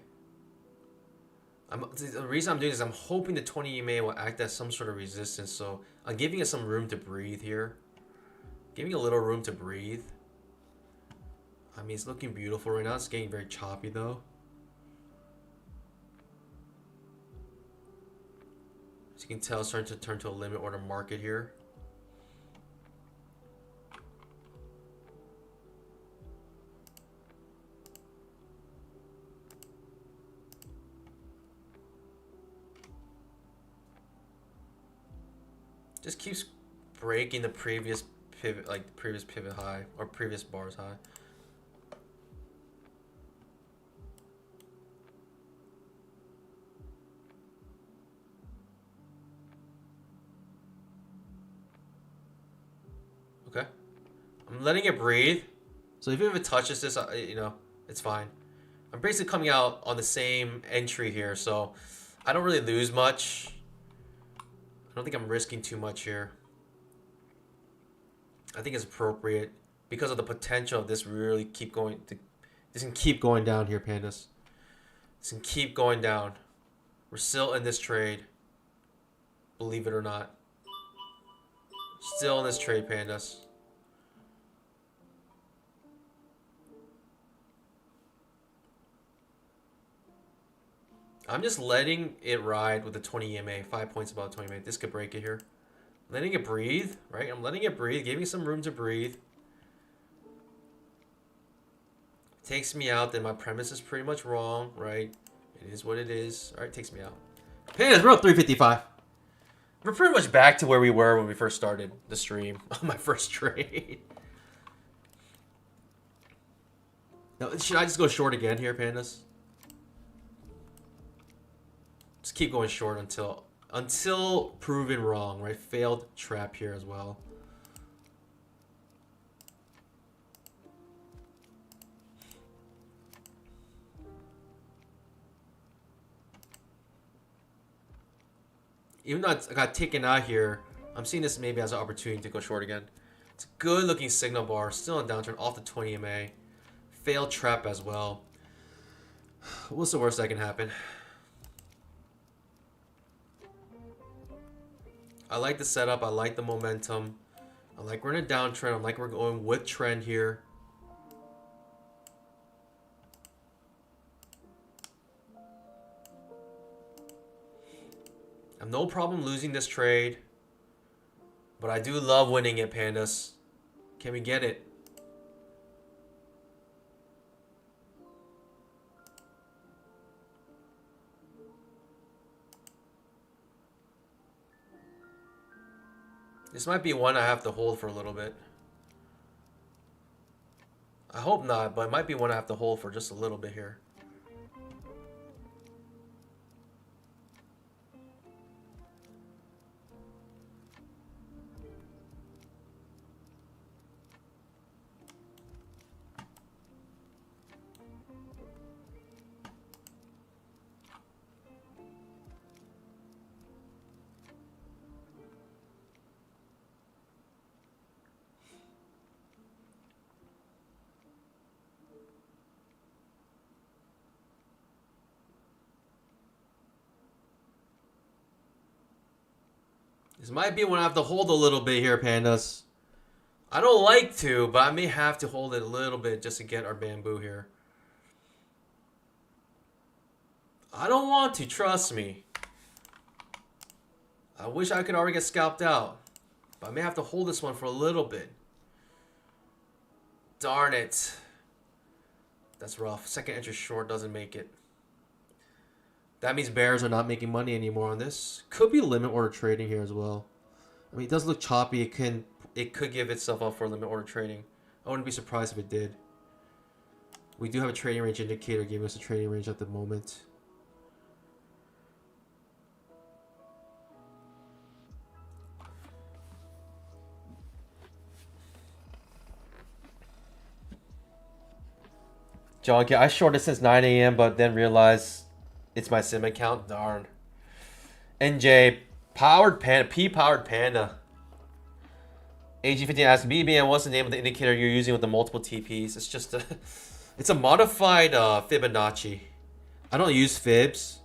The reason I'm doing this, I'm hoping the 20 EMA will act as some sort of resistance. So I'm giving it some room to breathe here. Giving it a little room to breathe. I mean, it's looking beautiful right now. It's getting very choppy though. As you can tell, it's starting to turn to a limit order market here. Just keeps breaking the previous pivot, like the previous pivot high or previous bars high. Okay, I'm letting it breathe. So even if it touches this, you know, it's fine. I'm basically coming out on the same entry here, so I don't really lose much. I don't think I'm risking too much here. I think it's appropriate because of the potential of this really keep going. This can keep going down here, pandas. This can keep going down. We're still in this trade. Believe it or not. Still in this trade, pandas. I'm just letting it ride with the 20 EMA. 5 points above 20 EMA. This could break it here. Letting it breathe, right? I'm letting it breathe, giving some room to breathe. Takes me out, then my premise is pretty much wrong, right? It is what it is. All right, takes me out. Pandas, we're up 355. We're pretty much back to where we were when we first started the stream on my first trade. Now, should I just go short again here, Pandas? Just keep going short until proven wrong, right? Failed trap here as well. Even though I got taken out here, I'm seeing this maybe as an opportunity to go short again. It's a good looking signal bar, still in downturn, off the 20 MA. Failed trap as well. What's the worst that can happen? I like the setup, I like the momentum. I like we're in a downtrend, I like we're going with trend here. I have no problem losing this trade. But I do love winning it, Pandas. Can we get it? This might be one I have to hold for a little bit. I hope not, but it might be one I have to hold for just a little bit here. This might be one I have to hold a little bit here, Pandas. I don't like to, but I may have to hold it a little bit just to get our bamboo here. I don't want to, trust me. I wish I could already get scalped out. But I may have to hold this one for a little bit. Darn it. That's rough. Second entry short doesn't make it. That means bears are not making money anymore on this. Could be limit order trading here as well. I mean, it does look choppy. It could give itself up for limit order trading. I wouldn't be surprised if it did. We do have a trading range indicator giving us a trading range at the moment. John, I shorted since 9 a.m. but then realized it's my sim account. Darn. NJ, powered panda, P powered panda. AG15 asks BBM, what's the name of the indicator you're using with the multiple TPs? It's just a, it's a modified Fibonacci. I don't use fibs,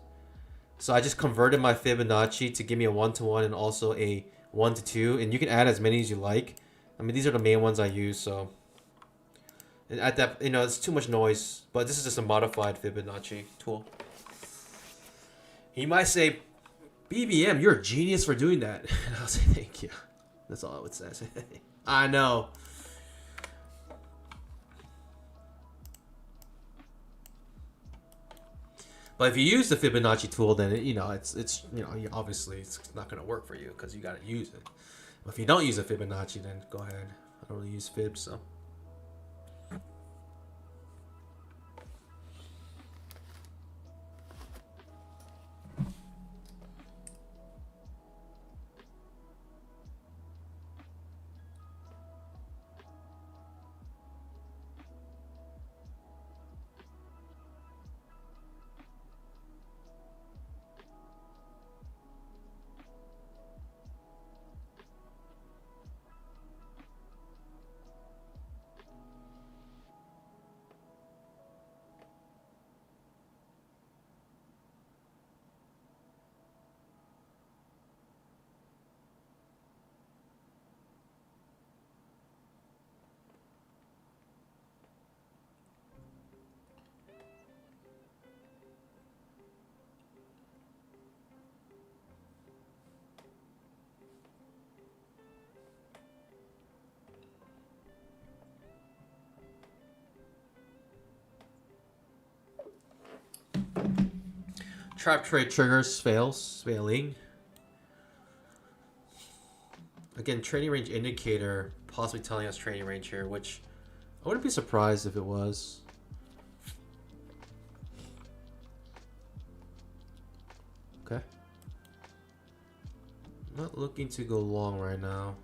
so I just converted my Fibonacci to give me a 1-to-1 and also a 1-to-2, and you can add as many as you like. I mean, these are the main ones I use, so. And at that, you know, it's too much noise, but this is just a modified Fibonacci tool. He might say, BBM, you're a genius for doing that. And I'll say, thank you. That's all I would say. I know. But if you use the Fibonacci tool, then you know it's you know obviously it's not gonna work for you because you gotta use it. But if you don't use a Fibonacci, then go ahead. I don't really use fibs, so. Trap trade triggers, failing. Again, trading range indicator possibly telling us trading range here, which I wouldn't be surprised if it was. Okay. Not looking to go long right now.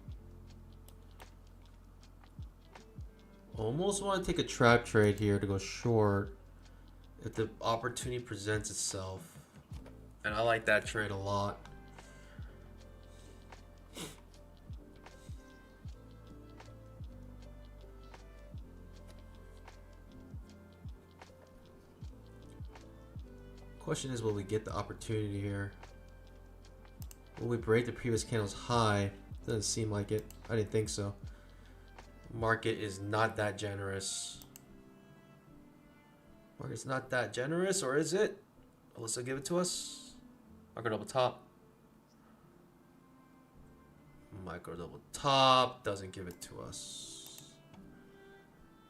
Almost want to take a trap trade here to go short if the opportunity presents itself. And I like that trade a lot. Question is, will we get the opportunity here? Will we break the previous candle's high? Doesn't seem like it. I didn't think so. Market is not that generous. Market's not that generous, or is it? Alyssa, give it to us. Micro double top. Micro double top doesn't give it to us.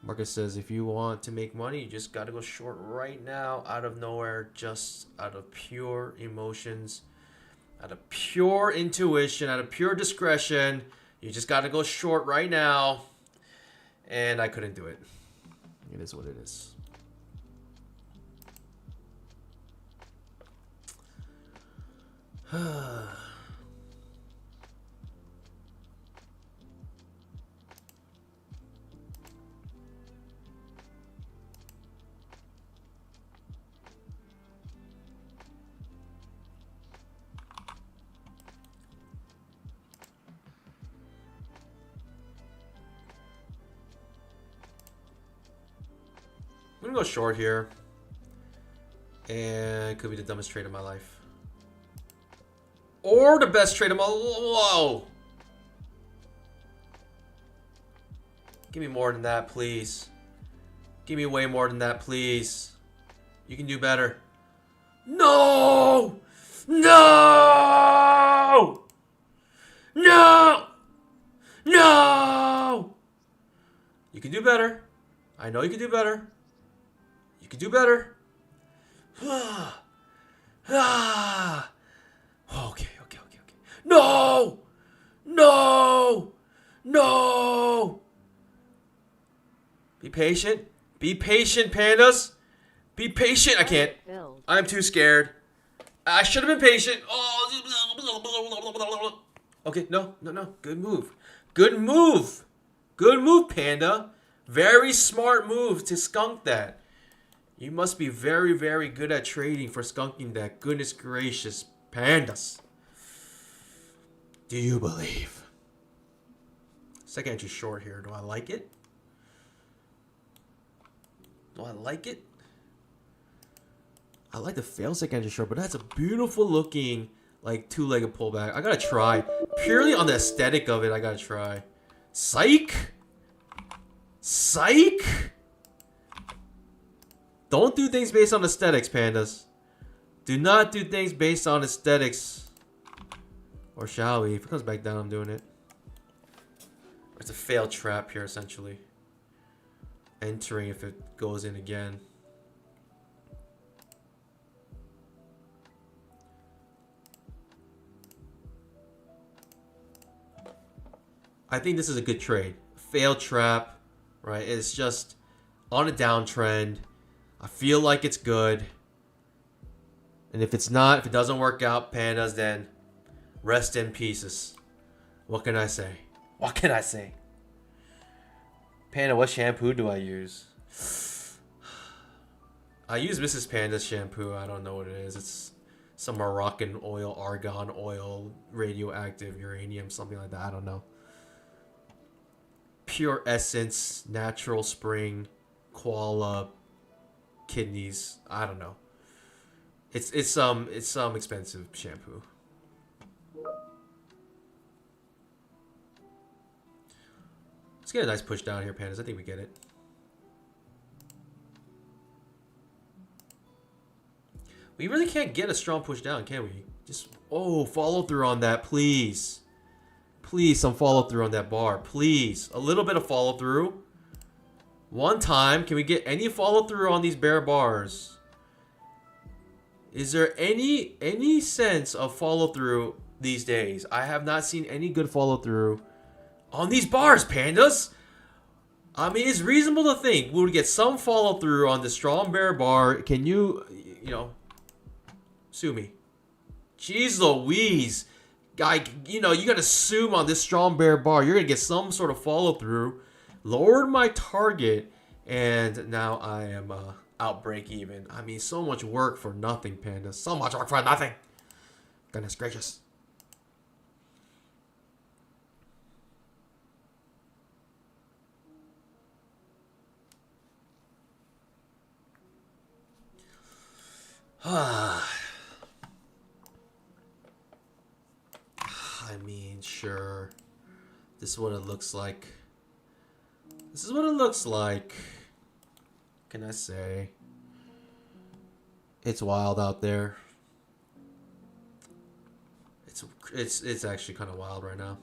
Marcus says, if you want to make money, you just got to go short right now, out of nowhere, just out of pure emotions, out of pure intuition, out of pure discretion. You just got to go short right now. And I couldn't do it. It is what it is. I'm gonna go short here, and it could be the dumbest trade of my life, or the best trade of my. Whoa! Give me more than that, please. Give me way more than that, please. You can do better. No! No! No! No! You can do better. I know you can do better. You can do better. Okay. No! No! No! Be patient. Be patient, pandas. Be patient. I can't. I'm too scared. I should have been patient. Oh. Okay, no. Good move. Good move. Good move, panda. Very smart move to skunk that. You must be very, very good at trading for skunking that. Goodness gracious, pandas. Do you believe? Second entry short here. Do I like it? Do I like it? I like the fail second entry short, but that's a beautiful looking, like, two-legged pullback. I gotta try. Purely on the aesthetic of it, I gotta try. Psych! Psych! Don't do things based on aesthetics, pandas. Do not do things based on aesthetics. Or shall we? If it comes back down, I'm doing it. It's a failed trap here, essentially. Entering if it goes in again. I think this is a good trade. Failed trap, right? It's just on a downtrend. I feel like it's good. And if it's not, if it doesn't work out, pandas, then rest in pieces. What can I say? What can I say? Panda, what shampoo do I use? I use Mrs. Panda's shampoo. I don't know what it is. It's some Moroccan oil, argan oil, radioactive uranium, something like that. I don't know. Pure essence, natural spring, koala, kidneys. I don't know. It's some expensive shampoo. Let's get a nice push down here, pandas. I think we get it. We really can't get a strong push down, can we? Just, oh, follow through on that, please. Please, some follow through on that bar. Please. A little bit of follow through. One time. Can we get any follow through on these bear bars? Is there any sense of follow through these days? I have not seen any good follow through on these bars, pandas. I mean, it's reasonable to think we would get some follow through on the strong bear bar. Can you sue me? Jeez Louise, guy, you gotta assume on this strong bear bar you're gonna get some sort of follow through. Lowered my target, and now I am out break even. I mean, so much work for nothing, Panda. So much work for nothing. Goodness gracious. I mean, sure. This is what it looks like. This is what it looks like. Can I say? It's wild out there. It's actually kind of wild right now.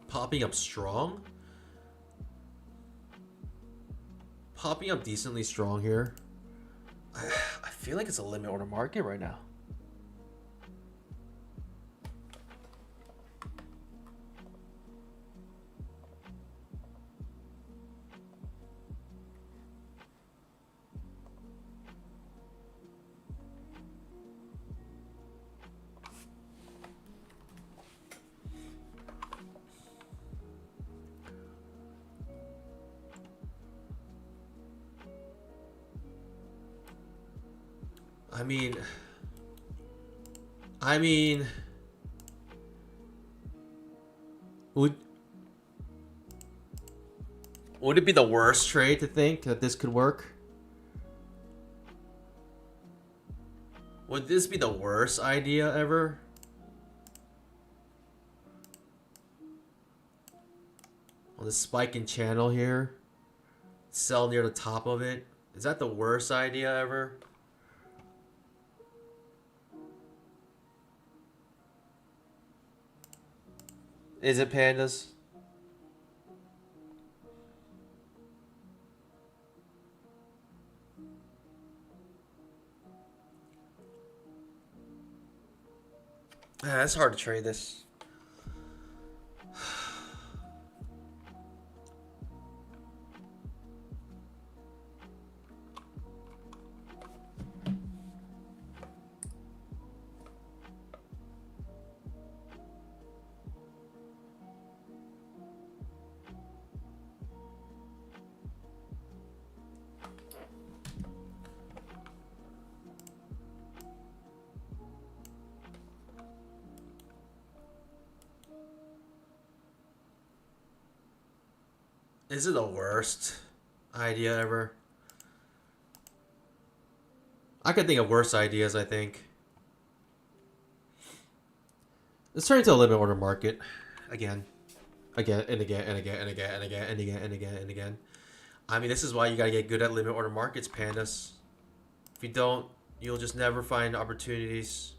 Popping up strong. Popping up decently strong here. I feel like it's a limit order market right now. I mean, would it be the worst trade to think that this could work? Would this be the worst idea ever? On the spike in channel here, sell near the top of it. Is that the worst idea ever? Is it, pandas? It's hard to trade this. Is it the worst idea ever? I could think of worse ideas, I think. Let's turn into a limit order market. Again. Again and again and again and again and again and again and again and again. I mean, this is why you gotta get good at limit order markets, pandas. If you don't, you'll just never find opportunities.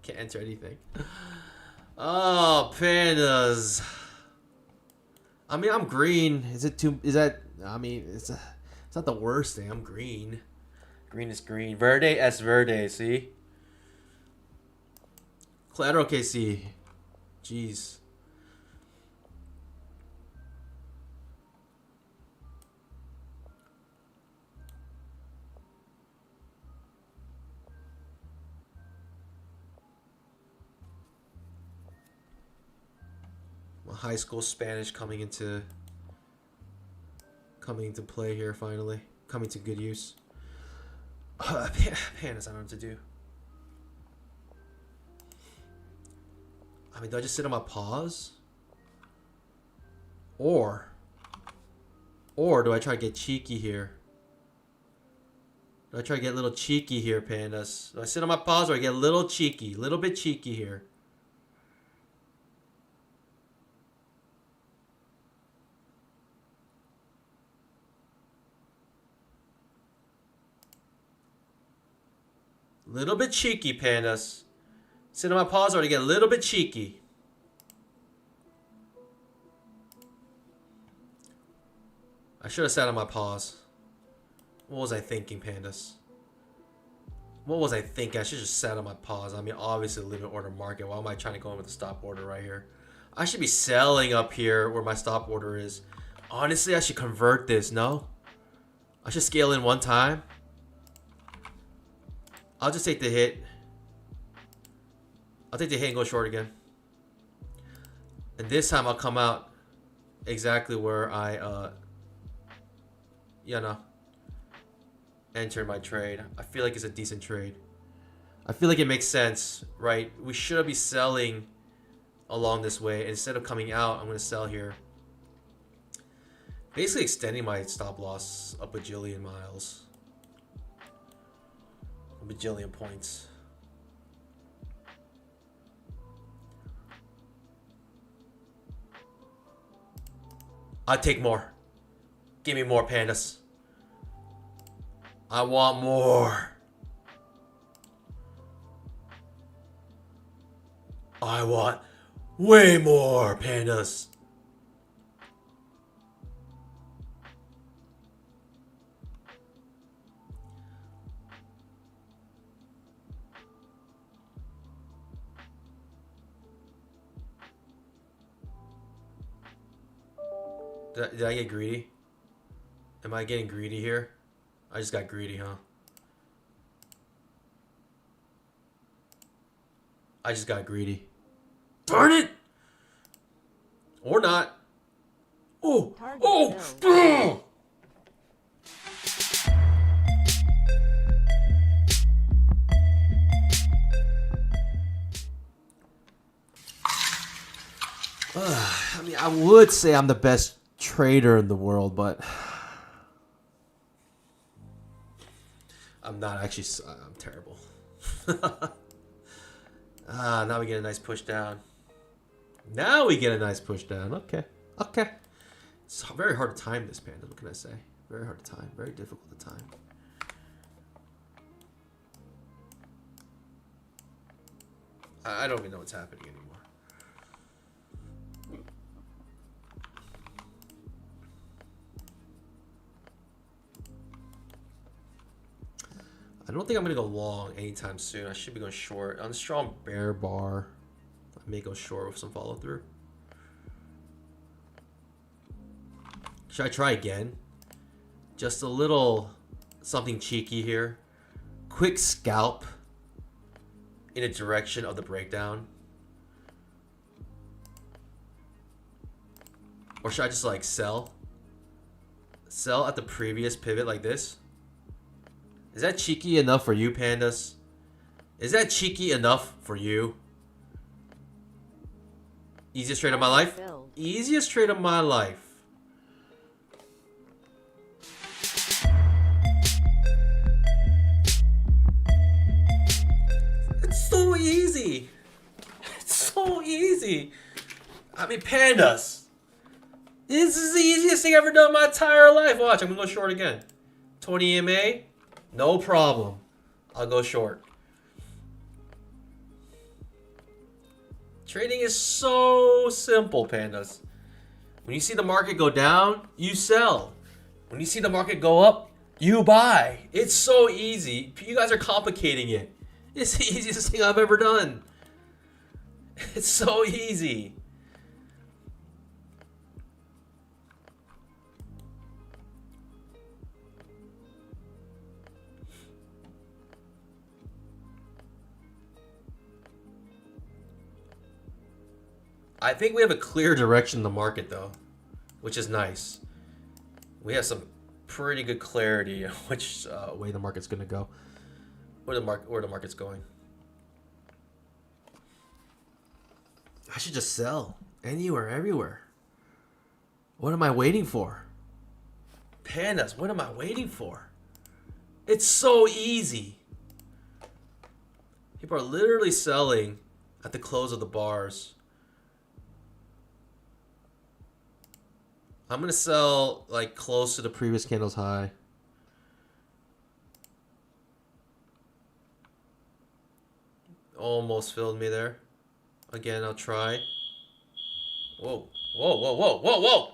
Can't enter anything. Oh, pandas. I mean, I'm green. Is that? I mean, it's not the worst thing. I'm green. Green is green. Verde es verde. See. Collateral KC. Jeez. High school Spanish coming into play here finally, coming to good use. Pandas, I don't know what to do. I mean, do I just sit on my paws, or do I try to get cheeky here? Do I try to get a little cheeky here, pandas? Do I sit on my paws, or I get a little cheeky, a little bit cheeky here? Little bit cheeky, pandas. Sit on my paws already get a little bit cheeky. I should have sat on my paws. What was I thinking, pandas? What was I thinking? I should just sat on my paws. I mean, obviously, limit order market. Why am I trying to go in with a stop order right here? I should be selling up here where my stop order is. Honestly, I should convert this, no? I should scale in one time. I'll just take the hit. I'll take the hit and go short again. And this time I'll come out exactly where I, you know, entered my trade. I feel like it's a decent trade. I feel like it makes sense, right? We should be selling along this way. Instead of coming out, I'm going to sell here. Basically extending my stop loss a bajillion miles. A bajillion points. I'll take more. Give me more, pandas. I want more. I want way more, pandas. Did I get greedy? Am I getting greedy here? I just got greedy, huh? I just got greedy. Darn it! Or not. Oh! Target Oh! I mean, I would say I'm the best trader in the world, but I'm not actually. I'm terrible. Now we get a nice push down. Now we get a nice push down. Okay. Okay. It's very hard to time this, Panda. What can I say? Very hard to time. Very difficult to time. I don't even know what's happening anymore. I don't think I'm going to go long anytime soon. I should be going short. On a strong bear bar, I may go short with some follow through. Should I try again? Just a little something cheeky here. Quick scalp in a direction of the breakdown. Or should I just like sell? Sell at the previous pivot like this? Is that cheeky enough for you, pandas? Is that cheeky enough for you? Easiest trade of my life? Easiest trade of my life. It's so easy. It's so easy. I mean, pandas. This is the easiest thing I've ever done in my entire life. Watch, I'm gonna go short again. 20 EMA. No problem. I'll go short. Trading is so simple, pandas. When you see the market go down, you sell. When you see the market go up, you buy. It's so easy. You guys are complicating it. It's the easiest thing I've ever done. It's so easy. I think we have a clear direction in the market, though, which is nice. We have some pretty good clarity on which way the market's going to go, where the market's going. I should just sell anywhere, everywhere. What am I waiting for? Pandas, what am I waiting for? It's so easy. People are literally selling at the close of the bars. I'm going to sell like close to the previous candle's high. almost filled me there. Again, I'll try. Whoa, whoa, whoa, whoa, whoa, whoa!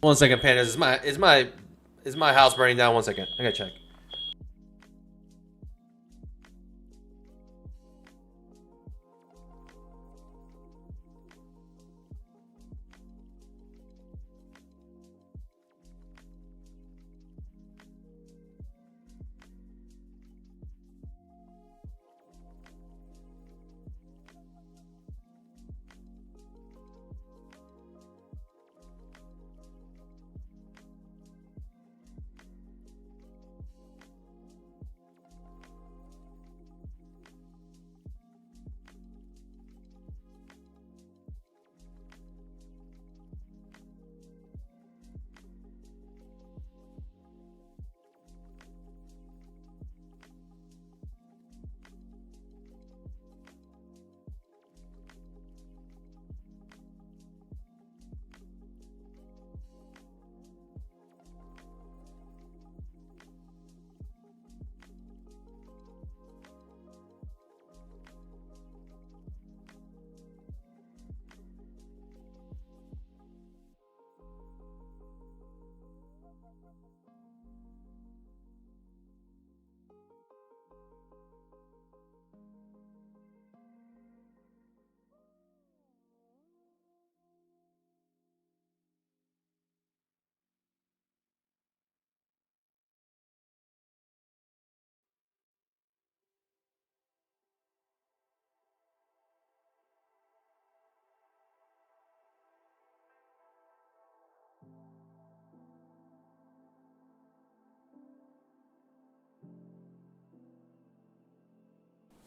One second, Pandas. Is my house burning down? 1 second. I gotta check.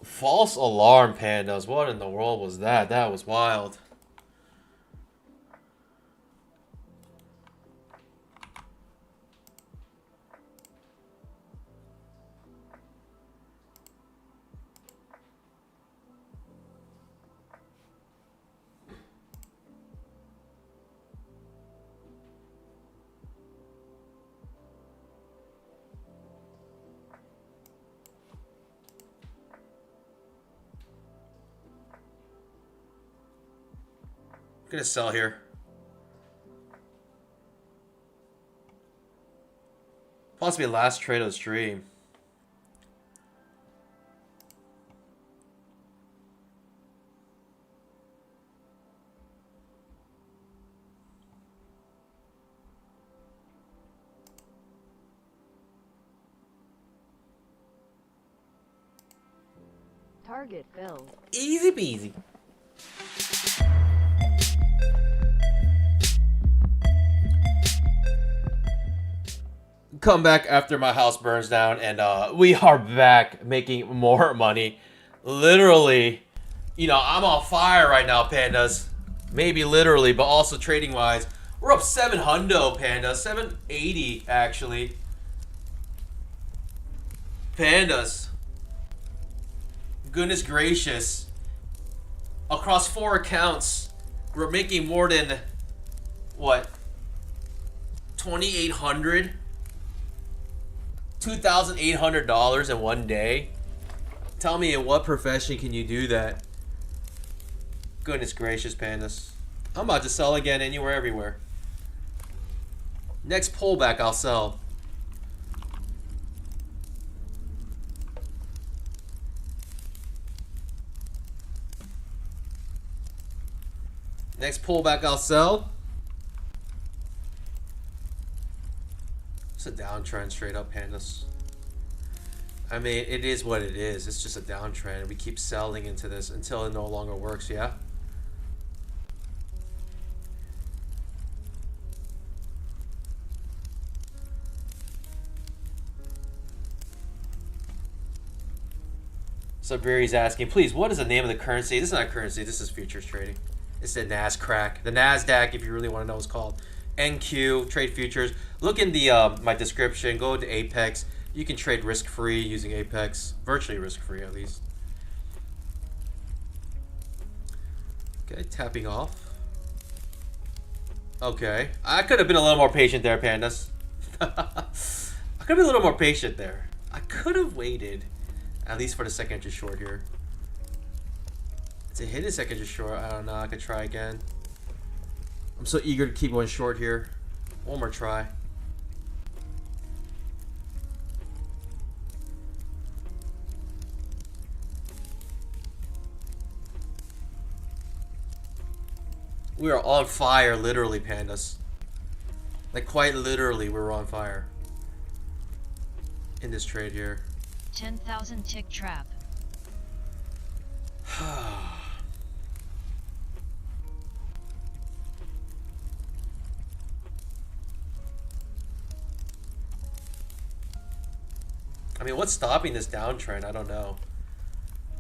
False alarm, Pandas. What in the world was that? That was wild. I'm gonna sell here. Possibly last trade of the stream. Target filled. Easy peasy. Come back after my house burns down, and we are back making more money. Literally, you know, I'm on fire right now, Pandas. Maybe literally, but also trading wise, we're up 700, Pandas. 780 actually. Pandas. Goodness gracious. Across 4 accounts, we're making more than what? 2,800. $2,800 in one day. Tell me, in what profession can you do that? Goodness gracious, Pandas. I'm about to sell again anywhere, everywhere. Next pullback, I'll sell. Next pullback, I'll sell. It's a downtrend, straight up, Pandas. I mean, it is what it is. It's just a downtrend. We keep selling into this until it no longer works, yeah? So Barry's asking, please, what is the name of the currency? This is not currency. This is futures trading. It's the Nascraq. The NASDAQ, if you really want to know what it's called. NQ, trade futures. Look in the my description. Go to Apex. You can trade risk-free using Apex. Virtually risk-free, at least. Okay, tapping off. Okay, I could have been a little more patient there, pandas. I could have been a little more patient there. I could have waited, at least for the second entry short here. It's a hidden second entry short. I don't know. I could try again. I'm so eager to keep going short here. One more try. We are on fire, literally, pandas. Like, quite literally, we're on fire. In this trade here. 10,000 tick trap. I mean, what's stopping this downtrend? I don't know.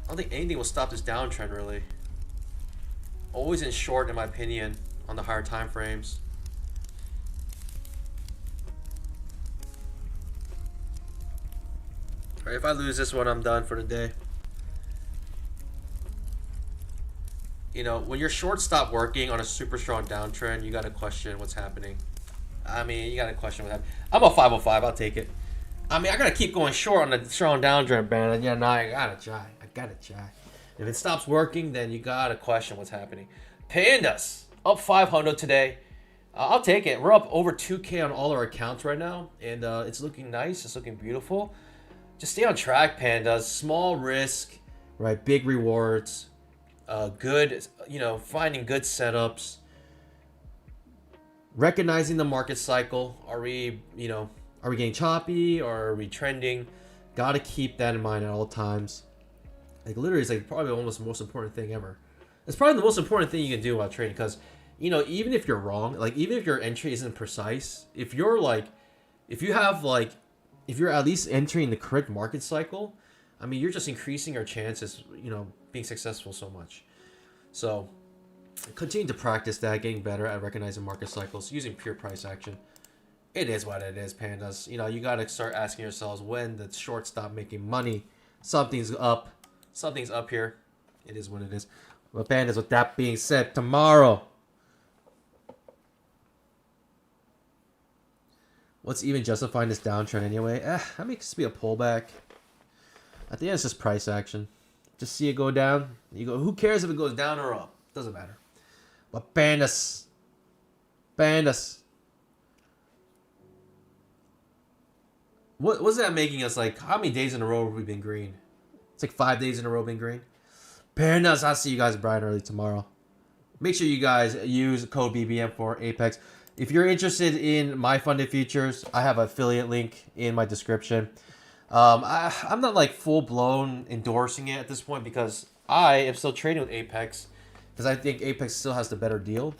I don't think anything will stop this downtrend, really. Always in short, in my opinion, on the higher time frames. Alright, if I lose this one, I'm done for the day. You know, when your shorts stop working on a super strong downtrend, you gotta question what's happening. I mean, you gotta question what's happening. I'm a 505, I'll take it. I mean, I gotta keep going short on the strong downtrend, man. Yeah, no, I gotta try. I gotta try. If it stops working, then you gotta question what's happening. Pandas up 500 today. I'll take it. We're up over 2K on all our accounts right now, and it's looking nice. It's looking beautiful. Just stay on track, pandas. Small risk, right? Big rewards. Good, you know, finding good setups. Recognizing the market cycle. Are we, you know, are we getting choppy or are we trending? Got to keep that in mind at all times. Like, literally, it's like probably almost the most important thing ever. It's probably the most important thing you can do while trading, because, you know, even if you're wrong, like, even if your entry isn't precise, if you're like, if you have like, if you're at least entering the correct market cycle, I mean, you're just increasing your chances, you know, being successful so much. So continue to practice that, getting better at recognizing market cycles, using pure price action. It is what it is, pandas. You know, you got to start asking yourselves when the shorts stop making money. Something's up. Something's up here. It is what it is. But pandas, with that being said, tomorrow, what's even justifying this downtrend anyway? That makes be a pullback. At the end, it's just price action. Just see it go down. You go, who cares if it goes down or up? Doesn't matter. But pandas. Pandas. What's that making us, like, how many days in a row have we been green? It's like 5 days in a row been green. Pandas, I'll see you guys bright and early tomorrow. Make sure you guys use code BBM for Apex. If you're interested in my funded futures, I have an affiliate link in my description. I'm not like full-blown endorsing it at this point because I am still trading with Apex because I think Apex still has the better deal.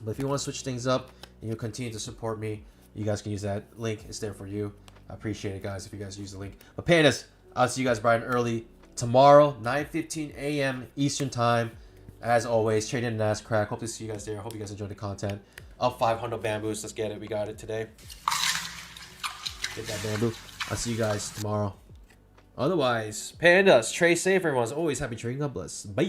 But if you want to switch things up and you continue to support me, you guys can use that link. It's there for you. I appreciate it, guys, if you guys use the link. But pandas, I'll see you guys bright and early tomorrow, 9:15 a.m. Eastern time. As always, trading in Nascraq. Hope to see you guys there. Hope you guys enjoyed the content. Up 500 bamboos. Let's get it. We got it today. Get that bamboo. I'll see you guys tomorrow. Otherwise, pandas, trade safe, everyone. Always happy trading. God bless. Bye.